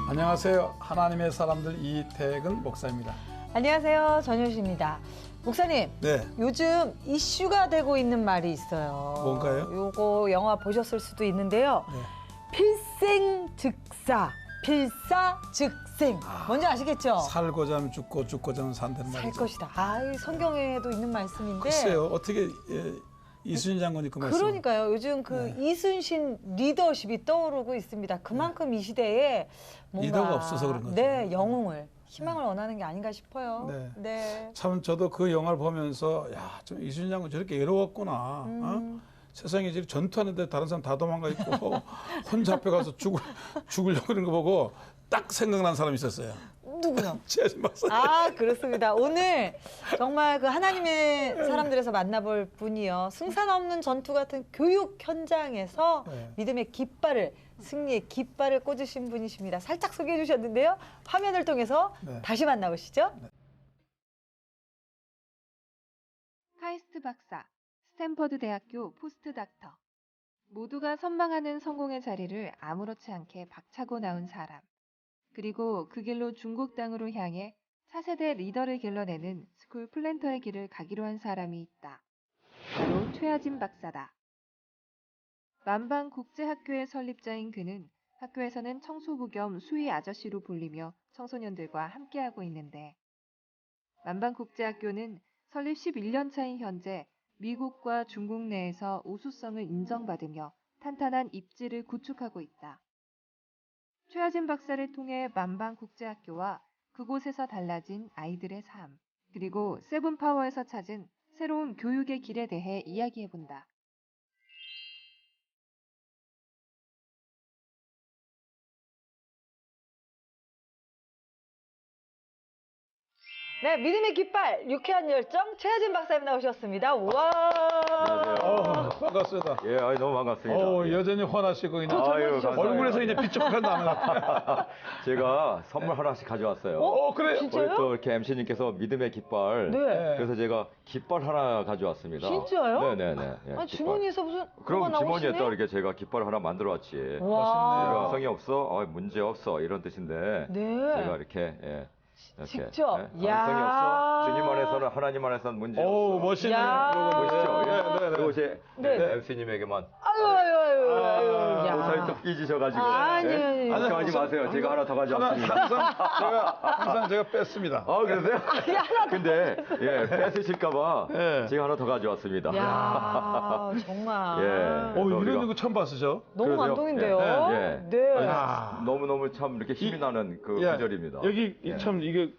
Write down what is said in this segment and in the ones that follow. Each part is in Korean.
안녕하세요. 하나님의 사람들 이태근 목사입니다. 안녕하세요. 전효시입니다. 목사님, 네. 요즘 이슈가 되고 있는 말이 있어요. 뭔가요? 요거 영화 보셨을 수도 있는데요. 네. 필생즉사, 필사즉생. 뭔지 아시겠죠? 살고자 하면 죽고 죽고자 하면 산다는 살 말이죠. 것이다. 성경에도 있는 말씀인데. 글쎄요. 어떻게 이순신 장군이 그 말씀? 그러니까요. 요즘 그 이순신 리더십이 떠오르고 있습니다. 그만큼 이 시대에 뭔가 리더가 없어서 그런 거죠. 네, 영웅을, 희망을 원하는 게 아닌가 싶어요. 네. 네. 참 저도 그 영화를 보면서 야, 좀 이순신 장군 저렇게 외로웠구나. 어? 세상에 지금 전투하는데 다른 사람 다 도망가 있고 혼자 앞에 가서 죽으려고 그런 거 보고 딱 생각난 사람이 있었어요. 누구요? 최하진 박사. 아, 그렇습니다. 오늘 정말 그 하나님의 사람들에서 만나볼 분이요. 승산 없는 전투 같은 교육 현장에서 네. 믿음의 깃발을, 승리의 깃발을 꽂으신 분이십니다. 살짝 소개해 주셨는데요. 화면을 통해서 네. 다시 만나보시죠. 카이스트 박사, 스탠퍼드 대학교 포스트 닥터. 모두가 선망하는 성공의 자리를 아무렇지 않게 박차고 나온 사람. 그리고 그 길로 중국 땅으로 향해 차세대 리더를 길러내는 스쿨 플랜터의 길을 가기로 한 사람이 있다. 바로 최하진 박사다. 만방국제학교의 설립자인 그는 학교에서는 청소부 겸 수의 아저씨로 불리며 청소년들과 함께하고 있는데, 만방국제학교는 설립 11년 차인 현재 미국과 중국 내에서 우수성을 인정받으며 탄탄한 입지를 구축하고 있다. 최하진 박사를 통해 만방국제학교와 그곳에서 달라진 아이들의 삶, 그리고 세븐파워에서 찾은 새로운 교육의 길에 대해 이야기해본다. 네, 믿음의 깃발, 유쾌한 열정, 최하진 박사님 나오셨습니다. 와. 반갑습니다. 예, 너무 반갑습니다. 예. 여전히 환하시고 그냥 아유, 감사합니다. 얼굴에서 이제 빛이 확 나는 제가 선물 하나씩 가져왔어요. 그래요? 진짜요? 우리 또 이렇게 MC님께서 믿음의 깃발. 네. 그래서 제가 깃발 하나 가져왔습니다. 진짜요? 네네네. 예, 아, 깃발. 주머니에서 무슨 그럼 뭐가 주머니에 나오시네? 또 이렇게 제가 깃발 하나 만들어왔지. 와. 성이 없어? 문제 없어. 이런 뜻인데. 네. 제가 이렇게, 이렇게. 직접? 예, 야. 성이 없어? 주님 안에서는, 하나님 안에서는 문제 없어. 오, 멋있네. 야. 보시죠? 예. 이것이 네. MC님에게만. 아유. 야. 옷살이 또 삐지셔가지고. 아니. 걱정하지 마세요. 제가 하나 더 가져왔습니다. 항상 제가 뺐습니다. 그러세요? 근데, 뺏으실까봐 예. 제가 하나 더 가져왔습니다. 야, 정말. 예. 이런 거 처음 봤으죠? 너무 그러세요? 감동인데요. 예. 네. 야. 너무너무 참 이렇게 힘이 나는 그 예. 구절입니다. 여기 참 이게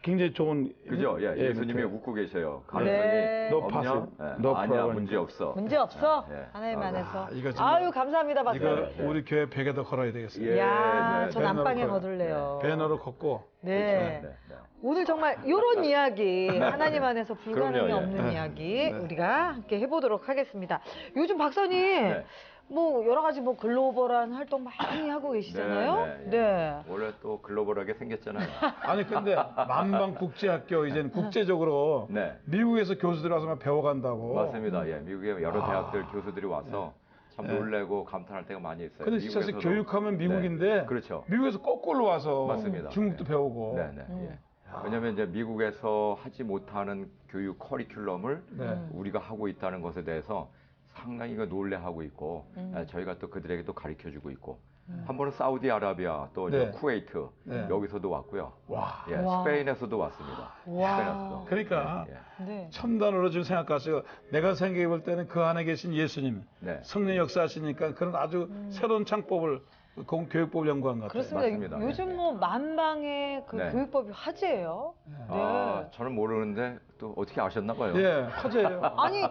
굉장히 좋은 그죠? 예수님이 이렇게. 웃고 계셔요. 네. 가능성이 No 없냐? possible. No 아니야, problem. 문제 없어. 문제 없어? 예. 하나님 안에서. 이거 정말- 아유, 감사합니다, 이거 박사님. 네. 우리 교회 벽에도 걸어야 되겠어요. 예. 야, 네, 전 네. 안방에 배너로 거둘래요. 배너로 걷고. 네. 네. 오늘 정말 이런 이야기, 하나님 안에서 불가능이 그럼요, 예. 없는 네. 이야기 네. 우리가 함께 해보도록 하겠습니다. 요즘 박사님, 네. 뭐 여러 가지 뭐 글로벌한 활동 많이 하고 계시잖아요. 네, 네. 네. 원래 또 글로벌하게 생겼잖아요. 아니 근데 만방국제학교 이제는 국제적으로 네. 미국에서 교수들 와서 막 배워간다고. 맞습니다. 예, 미국의 여러 대학들 교수들이 와서 참 네. 놀래고 감탄할 때가 많이 있어요. 근데 진짜 미국에서도. 교육하면 미국인데 네. 그렇죠. 미국에서 거꾸로 와서 맞습니다. 중국도 네. 배우고. 네. 예. 왜냐하면 이제 미국에서 하지 못하는 교육 커리큘럼을 네. 우리가 하고 있다는 것에 대해서 상당히 놀래하고 있고 저희가 또 그들에게 또 가르쳐주고 있고 한 번은 사우디아라비아 또 이제 네. 쿠웨이트 네. 여기서도 왔고요. 와. 예, 와. 스페인에서도 왔습니다. 와. 스페인에서도. 그러니까 예, 네. 첨단으로 지금 생각하세요. 내가 생각해 볼 때는 그 안에 계신 예수님, 네. 성령 역사하시니까 그런 아주 새로운 창법을 교육법을 연구한 것 같아요. 그렇습니다. 맞습니다. 요즘 네. 뭐 만방의 그 네. 교육법이 화제예요. 네. 저는 모르는데 또 어떻게 아셨나 봐요. 예, 화제예요. 아니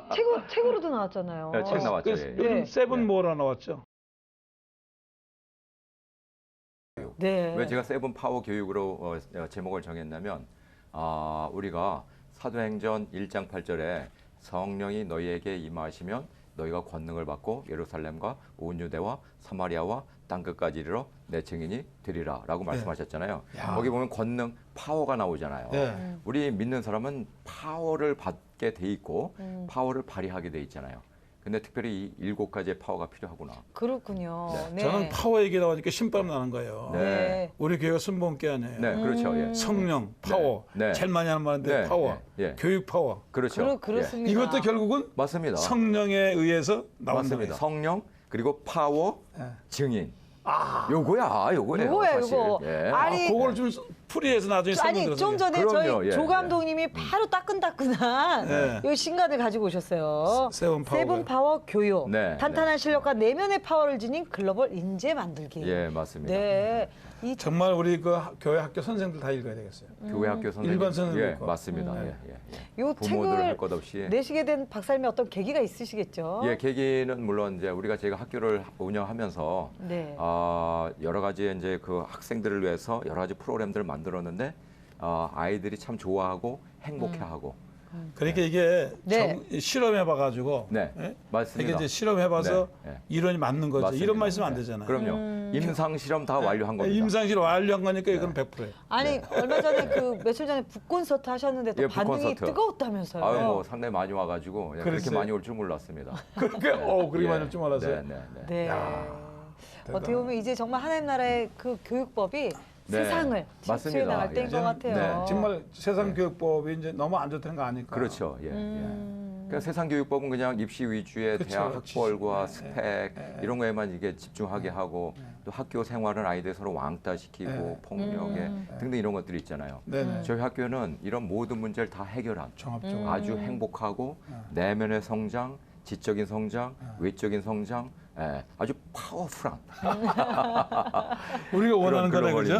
책으로도 나왔잖아요. 네, 책 나왔죠. 그래서 예. 요즘 네. 세븐 모어라 나왔죠. 네. 왜 제가 세븐 파워 교육으로 제목을 정했냐면 우리가 사도행전 1장 8절에 성령이 너희에게 임하시면 너희가 권능을 받고 예루살렘과 온 유대와 사마리아와 땅끝까지 이르러 내 증인이 되리라라고 말씀하셨잖아요. 야. 거기 보면 권능, 파워가 나오잖아요. 네. 우리 믿는 사람은 파워를 받게 돼 있고 파워를 발휘하게 돼 있잖아요. 근데 특별히 이 7가지의 파워가 필요하구나. 그렇군요. 네. 저는 파워 얘기 나오니까 신바람 나는 거예요. 네. 우리 교회가 순복음교회 아니에요. 네, 그렇죠. 예. 성령, 파워. 네. 제일 많이 하는 말인데 네, 파워. 예. 교육 파워. 그렇죠. 그렇습니다. 이것도 결국은 예. 맞습니다. 성령에 의해서 나온다. 맞습니다. 성령 그리고 파워, 예. 증인. 요거예요. 요거예요, 사실. 요거. 예. 아니, 그걸 좀 풀이해서 나중에 아니 설명 좀 들어서 전에 그럼요, 저희 예, 조 감독님이 바로 따끈따끈한 네. 이 신간을 가지고 오셨어요. 세븐 파워. 세븐 파워 교육. 네, 탄탄한 실력과 내면의 파워를 지닌 글로벌 인재 만들기. 예, 맞습니다. 네. 이 정말 우리 그 교회 학교 선생들 다 읽어야 되겠어요. 교회 학교 선생님. 일반 선생님 예, 있고. 맞습니다. 음. 예. 요 부모들 할 책을 것 없이. 내시게 된 박사님의 어떤 계기가 있으시겠죠? 예, 계기는 물론 이제 우리가 제가 학교를 운영하면서 네. 여러 가지 이제 그 학생들을 위해서 여러 가지 프로그램들을 만들었는데 아이들이 참 좋아하고 행복해하고. 그러니까 이게 네. 실험해봐가지고 네, 예? 맞습니다. 이게 이제 실험해봐서 네, 네. 이론이 맞는 거죠. 맞습니다. 이론만 있으면 안 네. 되잖아요. 그럼요. 임상 실험 다 완료한 겁니다. 임상실험 완료한 거니까 이건 100%예요. 아니 얼마 전에 그 며칠 전에 북콘서트 하셨는데 또 예, 반응이 북콘서트. 뜨거웠다면서요. 아유, 뭐 상당히 많이 와가지고 그렇게 그랬어요? 많이 올 줄 몰랐습니다. 그렇게 그렇게 많이 올 줄 몰랐어요. 네. 네. 어떻게 보면 이제 정말 하나님 나라의 그 교육법이 네. 세상을 진출해 맞습니다. 나갈 때인 예. 것 같아요. 네. 정말 세상 네. 교육법이 이제 너무 안 좋다는 거 아니까. 그렇죠. 예. 그러니까 세상 교육법은 그냥 입시 위주의 그쵸, 대학 학벌과 지식. 스펙 이런 거에만 이게 집중하게 하고 또 학교 생활은 아이들 서로 왕따시키고 네. 폭력에 등등 이런 것들이 있잖아요. 네네. 저희 학교는 이런 모든 문제를 다 해결한 종합적으로. 아주 행복하고 내면의 성장, 지적인 성장, 외적인 성장, 아주 파워풀한 우리가 원하는 그런 거네, 그죠? 글로벌인데.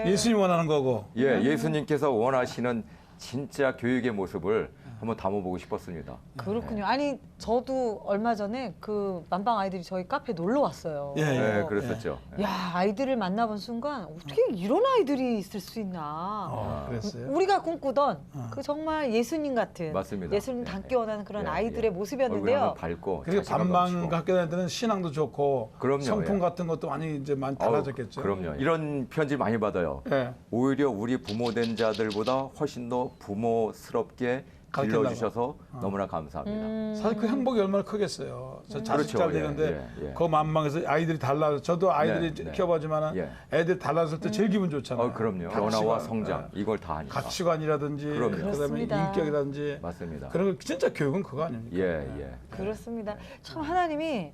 네. 예수님 원하는 거고. 예수님께서 원하시는 진짜 교육의 모습을 한번 담아보고 싶었습니다. 그렇군요. 아니 저도 얼마 전에 그 만방 아이들이 저희 카페 놀러 왔어요. 예, 네, 그랬었죠. 야 아이들을 만나본 순간 어떻게 이런 아이들이 있을 수 있나. 그랬어요. 우리가 꿈꾸던 그 정말 예수님 같은 맞습니다. 예수님 예, 닮기 원하는 그런 예, 아이들의 예. 모습이었는데요. 얼굴이 밝고 그리고 자신감 반방 넘치고. 학교 다닐 때는 신앙도 좋고 그럼요, 성품 예. 같은 것도 많이 이제 많이 달라졌겠죠. 그럼요. 이런 편지 많이 받아요. 예. 오히려 우리 부모 된 자들보다 훨씬 더 부모스럽게 가르친다고. 길러주셔서 너무나 감사합니다. 사실 그 행복이 얼마나 크겠어요. 저 자식 그렇죠. 잘 예, 되는데 예. 그 만방에서 아이들이 달라서 저도 아이들이 네, 네. 키워보지만 예. 애들이 달라졌을 때 제일 기분 좋잖아요. 그럼요. 가치관, 변화와 성장 예. 이걸 다 하니까. 가치관이라든지 그럼요. 그다음에 그렇습니다. 인격이라든지 맞습니다. 그런 거 진짜 교육은 그거 아닙니까? 예. 그렇습니다. 참 하나님이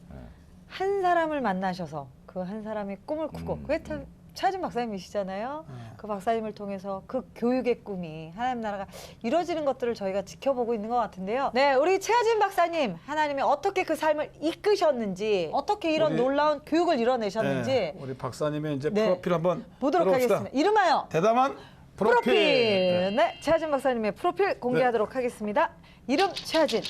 한 사람을 만나셔서 그 한 사람의 꿈을 꾸고 그게 참 차진 박사님이시잖아요. 그 박사님을 통해서 그 교육의 꿈이 하나님 나라가 이루어지는 것들을 저희가 지켜보고 있는 것 같은데요. 네, 우리 최하진 박사님, 하나님이 어떻게 그 삶을 이끄셨는지, 어떻게 이런 우리- 놀라운 교육을 이뤄내셨는지 예. 우리 박사님의 이제 네. 프로필 한번 보도록 들어봅시다. 하겠습니다. 이름하여 대담한 프로필. 네, 최하진 박사님의 프로필 공개하도록 하겠습니다. 이름 최하진.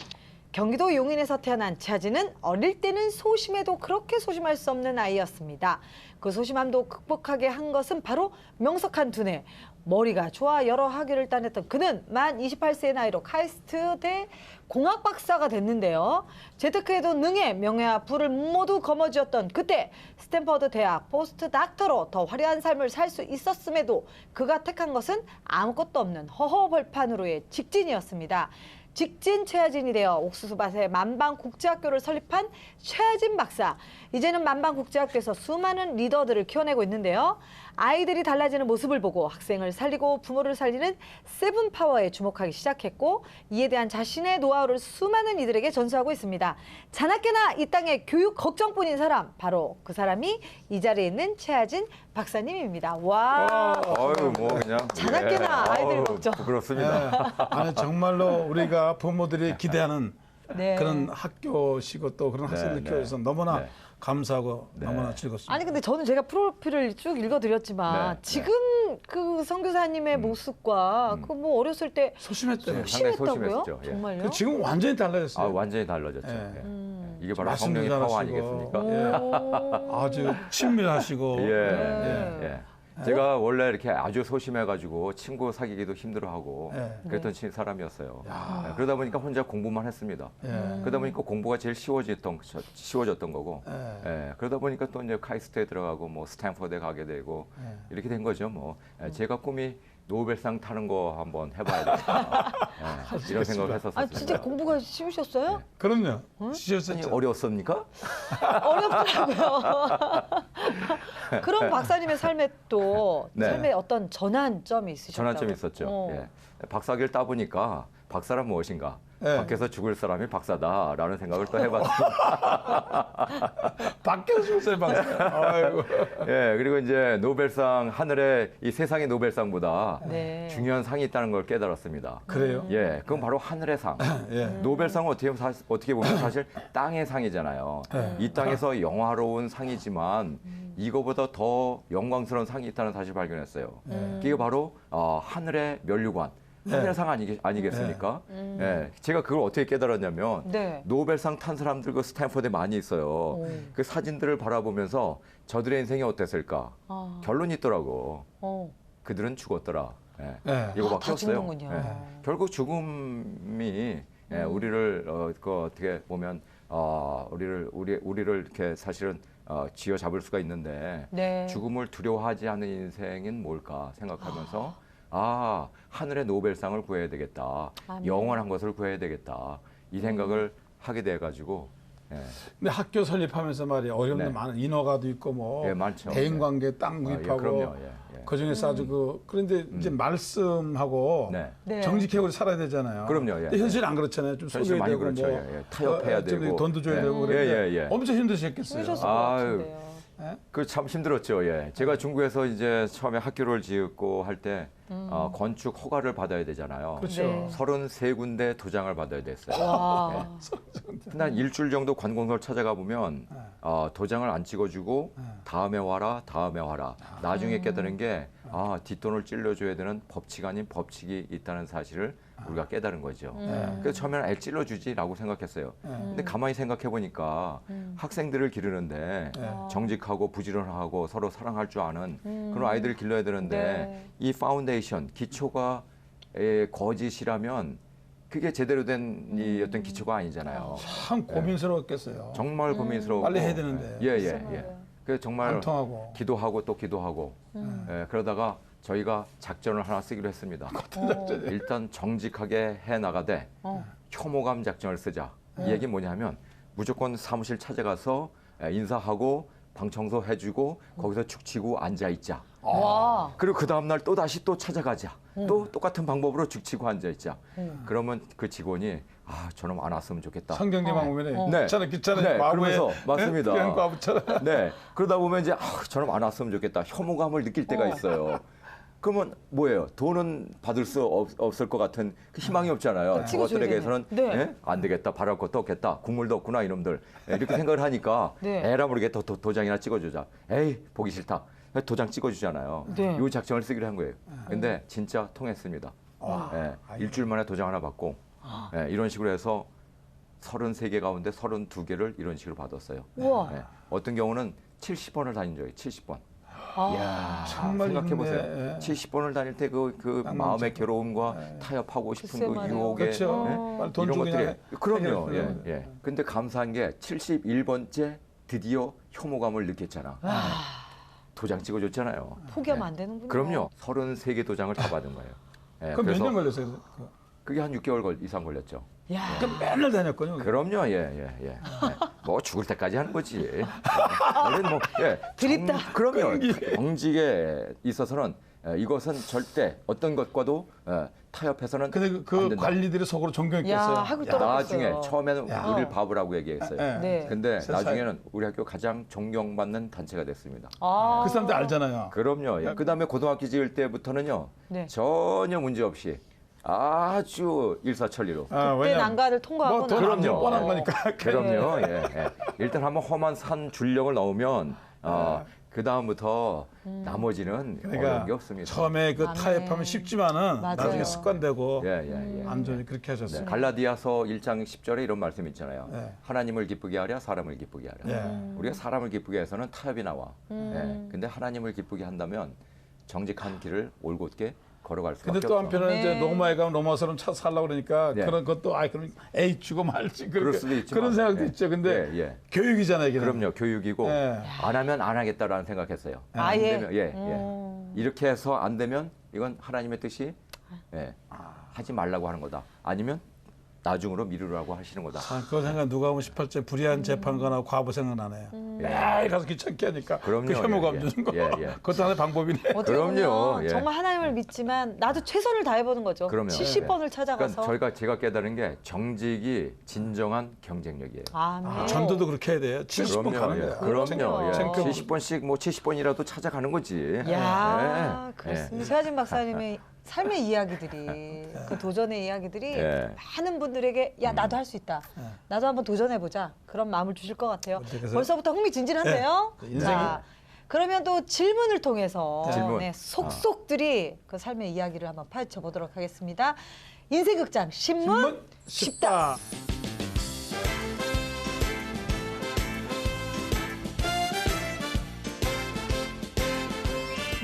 경기도 용인에서 태어난 최하진은 어릴 때는 소심해도 그렇게 소심할 수 없는 아이였습니다. 그 소심함도 극복하게 한 것은 바로 명석한 두뇌. 머리가 좋아 여러 학위를 따냈던 그는 만 28세의 나이로 카이스트대 공학 박사가 됐는데요. 재테크에도 능해 명예와 부를 모두 거머쥐었던 그때 스탠퍼드 대학 포스트 닥터로 더 화려한 삶을 살 수 있었음에도 그가 택한 것은 아무것도 없는 허허벌판으로의 직진이었습니다. 직진 최하진이 되어 옥수수밭에 만방국제학교를 설립한 최하진 박사. 이제는 만방국제학교에서 수많은 리더들을 키워내고 있는데요. 아이들이 달라지는 모습을 보고 학생을 살리고 부모를 살리는 세븐파워에 주목하기 시작했고 이에 대한 자신의 노하우를 수많은 이들에게 전수하고 있습니다. 자나깨나 이 땅에 교육 걱정뿐인 사람, 바로 그 사람이 이 자리에 있는 최하진 박사님입니다. 와. 아유, 뭐 그냥 자나깨나 아이들 걱정. 부끄럽습니다. 아니 정말로 우리가 부모들이 기대하는 네. 그런 학교시고 또 그런 학생들 네. 키워서 너무나 네. 감사하고 네. 너무나 즐겁습니다. 아니 근데 저는 제가 프로필을 쭉 읽어드렸지만 네, 지금 그 선교사님의 모습과 그 뭐 어렸을 때 소심했대요. 상당히 심했다고요? 소심했죠. 예. 정말요? 그 지금 완전히 달라졌어요. 완전히 달라졌죠. 예. 예. 이게 바로 말씀도 성령의 파워 잘하시고. 아니겠습니까? 예. 아주 친밀하시고 예. 네. 예. 제가 원래 이렇게 아주 소심해가지고 친구 사귀기도 힘들어하고 네. 그랬던 사람이었어요. 야. 네, 그러다 보니까 혼자 공부만 했습니다. 예. 그러다 보니까 공부가 제일 쉬워졌던 거고, 예. 예, 그러다 보니까 또 이제 카이스트에 들어가고 뭐 스탠퍼드에 가게 되고 예. 이렇게 된 거죠. 뭐 제가 꿈이 노벨상 타는 거 한번 해봐야 되겠다. 예, 이런 생각을 했었어요. 아 진짜 공부가 쉬우셨어요? 그럼요. 아니, 시셨었죠. 어려웠습니까? 어렵더라고요. 그럼 박사님의 삶에 또 네. 삶의 어떤 전환점이 있으셨다고? 전환점이 있었죠. 어. 예. 박사학위를 따보니까 박사란 무엇인가? 예. 밖에서 죽을 사람이 박사다라는 생각을 또 해봤습니다. 밖에서 죽었어요, 박사. 아이고. 예, 그리고 이제 노벨상 하늘에 이 세상의 노벨상보다 네. 중요한 상이 있다는 걸 깨달았습니다. 그래요? 예, 그건 바로 하늘의 상. 예. 노벨상은 어떻게 보면 사실 땅의 상이잖아요. 네. 이 땅에서 영화로운 상이지만 이거보다 더 영광스러운 상이 있다는 사실을 발견했어요. 그게 바로 하늘의 면류관, 하늘의 상 아니겠습니까? 예, 제가 그걸 어떻게 깨달았냐면 네. 노벨상 탄 사람들 그 스탠퍼드에 많이 있어요. 그 사진들을 바라보면서 저들의 인생이 어땠을까? 아. 결론이 있더라고. 어. 그들은 죽었더라. 예. 예. 이거밖에 다 없어요. 죽는군요. 예. 결국 죽음이 우리를 그 어떻게 보면 우리를 이렇게 사실은 쥐어 잡을 수가 있는데 네. 죽음을 두려워하지 않는 인생은 뭘까 생각하면서 하늘의 노벨상을 구해야 되겠다. 아멘. 영원한 것을 구해야 되겠다. 이 생각을 하게 돼가지고 예. 근데 학교 설립하면서 말이야 어려운 데 네. 많은 인허가도 있고 뭐 예, 많죠. 대인관계 땅 예, 구입하고 그럼요. 예, 예. 그 중에서 아주 그런데 이제 말씀하고 네. 네. 정직하게 살아야 되잖아요. 그럼요, 예. 근데 현실은 안 그렇잖아요. 좀 현실 속여야 많이 되고 그렇죠. 뭐 예, 예. 타협해야 저기 되고. 돈도 줘야 예. 되고 예, 그런데 예, 예. 엄청 힘드셨겠어요. 힘드셨을 것 아유. 같은데요. 그 참 힘들었죠. 예. 제가 중국에서 이제 처음에 학교를 짓고 할 때 건축 허가를 받아야 되잖아요. 그렇죠. 네. 33군데 도장을 받아야 됐어요. 와. 근데 한 일주일 정도 관공서를 찾아가 보면 도장을 안 찍어주고 다음에 와라. 나중에 깨달은 게 뒷돈을 찔러줘야 되는 법칙 아닌 법칙이 있다는 사실을 우리가 깨달은 거죠. 그래서 처음에는 찔러주지라고 생각했어요. 근데 가만히 생각해 보니까 학생들을 기르는데 정직하고 부지런하고 서로 사랑할 줄 아는 그런 아이들을 길러야 되는데 네. 이 파운데이션 기초가 거짓이라면 그게 제대로 된 이 어떤 기초가 아니잖아요. 참 고민스러웠겠어요. 정말 고민스러워. 빨리 해야 되는데. 예. 그래서 정말 안 통하고. 기도하고 또 기도하고 예, 그러다가 저희가 작전을 하나 쓰기로 했습니다. 일단 정직하게 해 나가되 혐오감 작전을 쓰자. 이 얘기 뭐냐면 무조건 사무실 찾아가서 인사하고 방 청소 해주고 거기서 축치고 앉아 있자. 와. 그리고 그 다음 날 또 다시 또 찾아가자. 또 똑같은 방법으로 죽치고 앉아 있자. 그러면 그 직원이 저놈 안 왔으면 좋겠다. 성경님만 보면 네. 귀찮아 네, 마구에 그러면서 맞습니다. 그냥 과부처럼. 네. 그러다 보면 이제 저놈 안 왔으면 좋겠다. 혐오감을 느낄 때가 있어요. 그러면 뭐예요? 돈은 받을 수 없을 것 같은 그 희망이 없잖아요. 찍어줘야 저것들에게서는 되네. 네. 안 되겠다. 바랄 것도 없겠다. 국물도 없구나 이놈들. 이렇게 생각을 하니까 네. 에라 모르게 도장이나 찍어주자. 에이 보기 싫다. 도장 찍어주잖아요. 네. 이 작전을 쓰기로 한 거예요. 근데 진짜 통했습니다. 일주일 만에 도장 하나 받고 이런 식으로 해서 33개 가운데 32개를 이런 식으로 받았어요. 우와. 어떤 경우는 70번을 다닌 적이에요. 70번. 아. 정말 생각해 보세요. 힘드네. 예. 70번을 다닐 때 그 낭만 마음의 없죠. 괴로움과 타협하고 싶은 글쎄 그 말이에요. 유혹에 그렇죠. 예? 빨리 돈 이런 주고 것들이 그냥 그럼요. 해결, 예. 근데 감사한 게 71번째 드디어 혐오감을 느꼈잖아. 도장 찍어줬잖아요. 포기하면 안 되는군요. 그럼요. 33개 도장을 다 받은 거예요. 그럼 몇 년 걸렸어요? 그게 한 6개월 이상 걸렸죠. 야. 그럼 맨날 다녔거든요. 그럼요, 예. 뭐 죽을 때까지 하는 거지. 우리는 뭐, 드립다. 그럼요. 정직에 있어서는 이것은 절대 어떤 것과도 타협해서는 근데 안 그 된다. 관리들이 속으로 존경했겠어요. 야, 하고 또 나중에 그랬어요. 처음에는 야. 우리를 바보라고 얘기했어요. 예. 네. 근데 세상에. 나중에는 우리 학교 가장 존경받는 단체가 됐습니다. 아. 그 사람들 알잖아요. 그럼요. 예. 그다음에 고등학교 지을 때부터는요. 네. 전혀 문제 없이 아주 일사천리로. 그때 난간을 통과하거나. 뭐 돈안 그럼요. 뻔한 거니까. 그럼요. 예. 일단 한번 험한 산 줄령을 넣으면 그 다음부터 나머지는 어려운 게 없습니다. 처음에 그 아멘. 타협하면 쉽지만은 맞아요. 나중에 습관되고 예. 안전히 그렇게 하셨어요. 갈라디아서 1장 10절에 이런 말씀이 있잖아요. 네. 하나님을 기쁘게 하랴 사람을 기쁘게 하랴. 예. 우리가 사람을 기쁘게 해서는 타협이 나와. 근데 하나님을 기쁘게 한다면 정직한 길을 올곧게 걸어갈 수밖에 근데 또 없죠. 한편은 네. 이제 로마에 가면 로마처럼 차 살려고 그러니까 네. 그런 것도 그럼 에이 주고 말지 그럴 수도 있지만, 그런 생각도 예. 있죠. 근데 예, 예. 교육이잖아요, 이게. 그럼요, 교육이고 예. 안 하면 안 하겠다라는 생각했어요. 아예. 안 되면, 이렇게 해서 안 되면 이건 하나님의 뜻이 하지 말라고 하는 거다. 아니면 나중으로 미루라고 하시는 거다. 그거 생각 누가 보면 18제 불의한 재판관하고 과부 생각나네요. 매일 가서 귀찮게 하니까 그럼요. 그 혐오감 예, 예. 주는 거. 예, 예. 그것도 하나의 방법이네. 어떻게 그럼요. 보면 예. 정말 하나님을 믿지만 나도 최선을 다해보는 거죠. 그럼요. 70번을 찾아가서. 그러니까 제가 깨달은 게 정직이 진정한 경쟁력이에요. 아멘. 전도도 그렇게 해야 돼요. 70번 가는 거야. 그럼요. 예. 챙겨. 70번씩 뭐 70번이라도 찾아가는 거지. 야, 예. 그렇습니다. 최하진 박사님의 삶의 이야기들이 그 도전의 이야기들이 예. 많은 분들에게 야 나도 할 수 있다. 나도 한번 도전해보자. 그런 마음을 주실 것 같아요. 그래서- 벌써부터 흥미진진한데요. 네. 자, 그러면 또 질문을 통해서 질문. 네, 속속들이 그 삶의 이야기를 한번 파헤쳐 보도록 하겠습니다. 인생극장 신문 쉽다.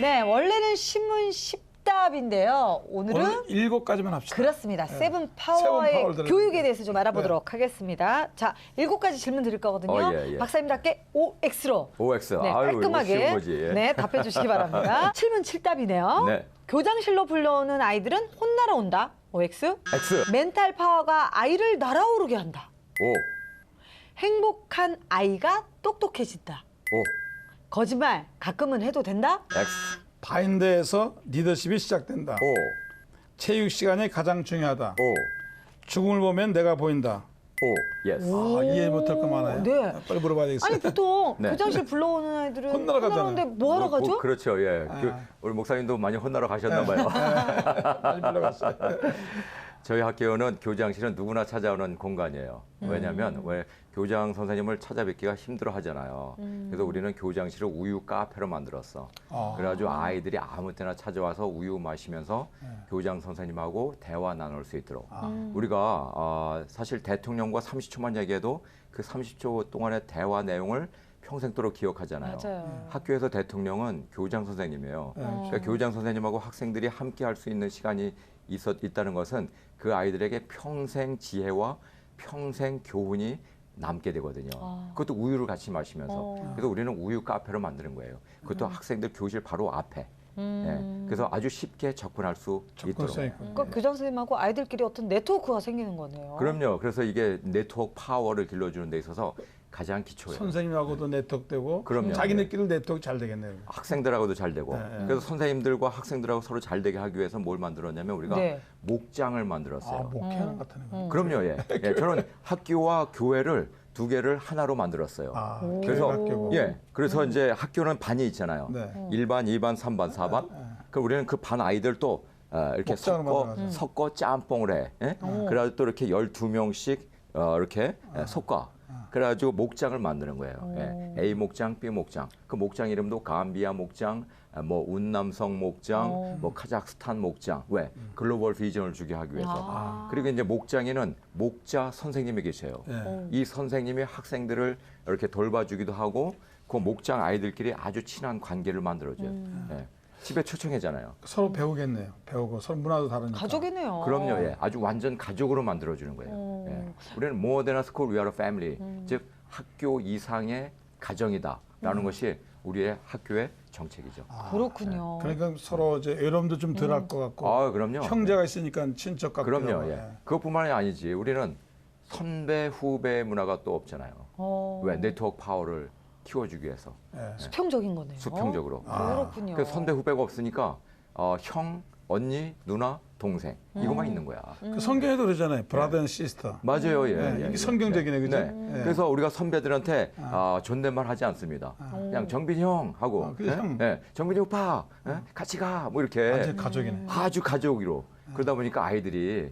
네, 원래는 신문 10답인데요. 오늘은 오늘 7가지만 합시다. 그렇습니다. 네. 세븐 파워의 세븐 파워를 교육에 대해서 좀 알아보도록 하겠습니다. 자, 7가지 질문 드릴 거거든요. 예, 예. 박사님답게 OX로 OX. 네, 아유, 이거 쉬운 깔끔하게 거지. 예. 네, 답해 주시기 바랍니다. 7문 7답이네요. 네. 교장실로 불러오는 아이들은 혼나러 온다. OX. X. 멘탈 파워가 아이를 날아오르게 한다. O. 행복한 아이가 똑똑해진다. O. 거짓말 가끔은 해도 된다. X. 바인드에서 리더십이 시작된다. O. 체육 시간이 가장 중요하다. O. 죽음을 보면 내가 보인다. O. Yes. 이해 못할 거 많아요. 네. 빨리 물어봐야 되겠어요. 아니 보통 네. 교장실 불러오는 아이들은 혼나러 가잖아요. 혼나는데 뭐 하러 가죠? 그렇죠. 예. 우리 목사님도 많이 혼나러 가셨나 봐요. 많이 불러갔어요. 저희 학교는 교장실은 누구나 찾아오는 공간이에요. 왜냐하면 왜 교장 선생님을 찾아뵙기가 힘들어 하잖아요. 그래서 우리는 교장실을 우유 카페로 만들었어. 그래가지고 아이들이 아무 때나 찾아와서 우유 마시면서 교장 선생님하고 대화 나눌 수 있도록. 우리가 사실 대통령과 30초만 얘기해도 그 30초 동안의 대화 내용을 평생도록 기억하잖아요. 맞아요. 학교에서 대통령은 교장 선생님이에요. 그러니까 교장 선생님하고 학생들이 함께 할 수 있는 시간이 있다는 것은 그 아이들에게 평생 지혜와 평생 교훈이 남게 되거든요. 그것도 우유를 같이 마시면서. 그래서 우리는 우유 카페로 만드는 거예요. 그것도 학생들 교실 바로 앞에. 예. 그래서 아주 쉽게 접근할 수 있도록. 접근성 있고. 그러니까 교장 선생님하고 아이들끼리 어떤 네트워크가 생기는 거네요. 그럼요. 그래서 이게 네트워크 파워를 길러주는 데 있어서 가장 기초예요. 선생님하고도 네트워크되고 그럼요. 자기네끼리 네트워크 잘 되겠네요. 학생들하고도 잘 되고. 네. 그래서 선생님들과 학생들하고 서로 잘 되게 하기 위해서 뭘 만들었냐면 우리가 네. 목장을 만들었어요. 목회하는 것 같다는 거. 그럼요. 예. 예. 저는 학교와 교회를 두 개를 하나로 만들었어요. 그래서 학교고. 예. 그래서 이제 학교는 반이 있잖아요. 네. 1반, 2반, 3반, 4반. 그럼 우리는 그 반 아이들 또 이렇게 목장을 만들어가지고. 섞어 짬뽕을 해. 예? 그래가지고 또 이렇게 12명씩 이렇게 섞어. 그래가지고 목장을 만드는 거예요. 예. A 목장, B 목장. 그 목장 이름도 감비아 목장, 뭐 운남성 목장, 뭐 카자흐스탄 목장. 왜? 글로벌 비전을 주게 하기 위해서. 그리고 이제 목장에는 목자 선생님이 계셔요. 이 선생님이 학생들을 이렇게 돌봐주기도 하고 그 목장 아이들끼리 아주 친한 관계를 만들어줘요. 예. 집에 초청하잖아요. 서로 배우겠네요. 배우고 서로 문화도 다르니까. 가족이네요. 그럼요. 예. 아주 완전 가족으로 만들어주는 거예요. 예. 우리는 more than a school, we are a family. 즉 학교 이상의 가정이다라는 것이 우리의 학교의 정책이죠. 그렇군요. 그러니까 서로 이제 외로움도 좀 덜 할 것 같고. 아, 그럼요. 형제가 있으니까 친척 같고. 그럼요. 예. 그것뿐만이 아니지. 우리는 선배 후배 문화가 또 없잖아요. 왜? 네트워크 파워를 키워주기 위해서. 수평적인 거네요. 수평적으로. 그렇군요. 그래서 선배 후배가 없으니까 형, 언니, 누나, 동생 이것만 있는 거야. 그 성경에도 그러잖아요. 브라더 앤 시스터. 맞아요. 예. 네, 예, 이게 예. 성경적이네, 그죠? 네. 예. 그래서 우리가 선배들한테 존댓말 하지 않습니다. 그냥 정빈이 형 하고, 그냥 형. 예? 정빈이 오빠, 같이 가, 뭐 이렇게 완전 가족이네. 아주 가족으로. 그러다 보니까 아이들이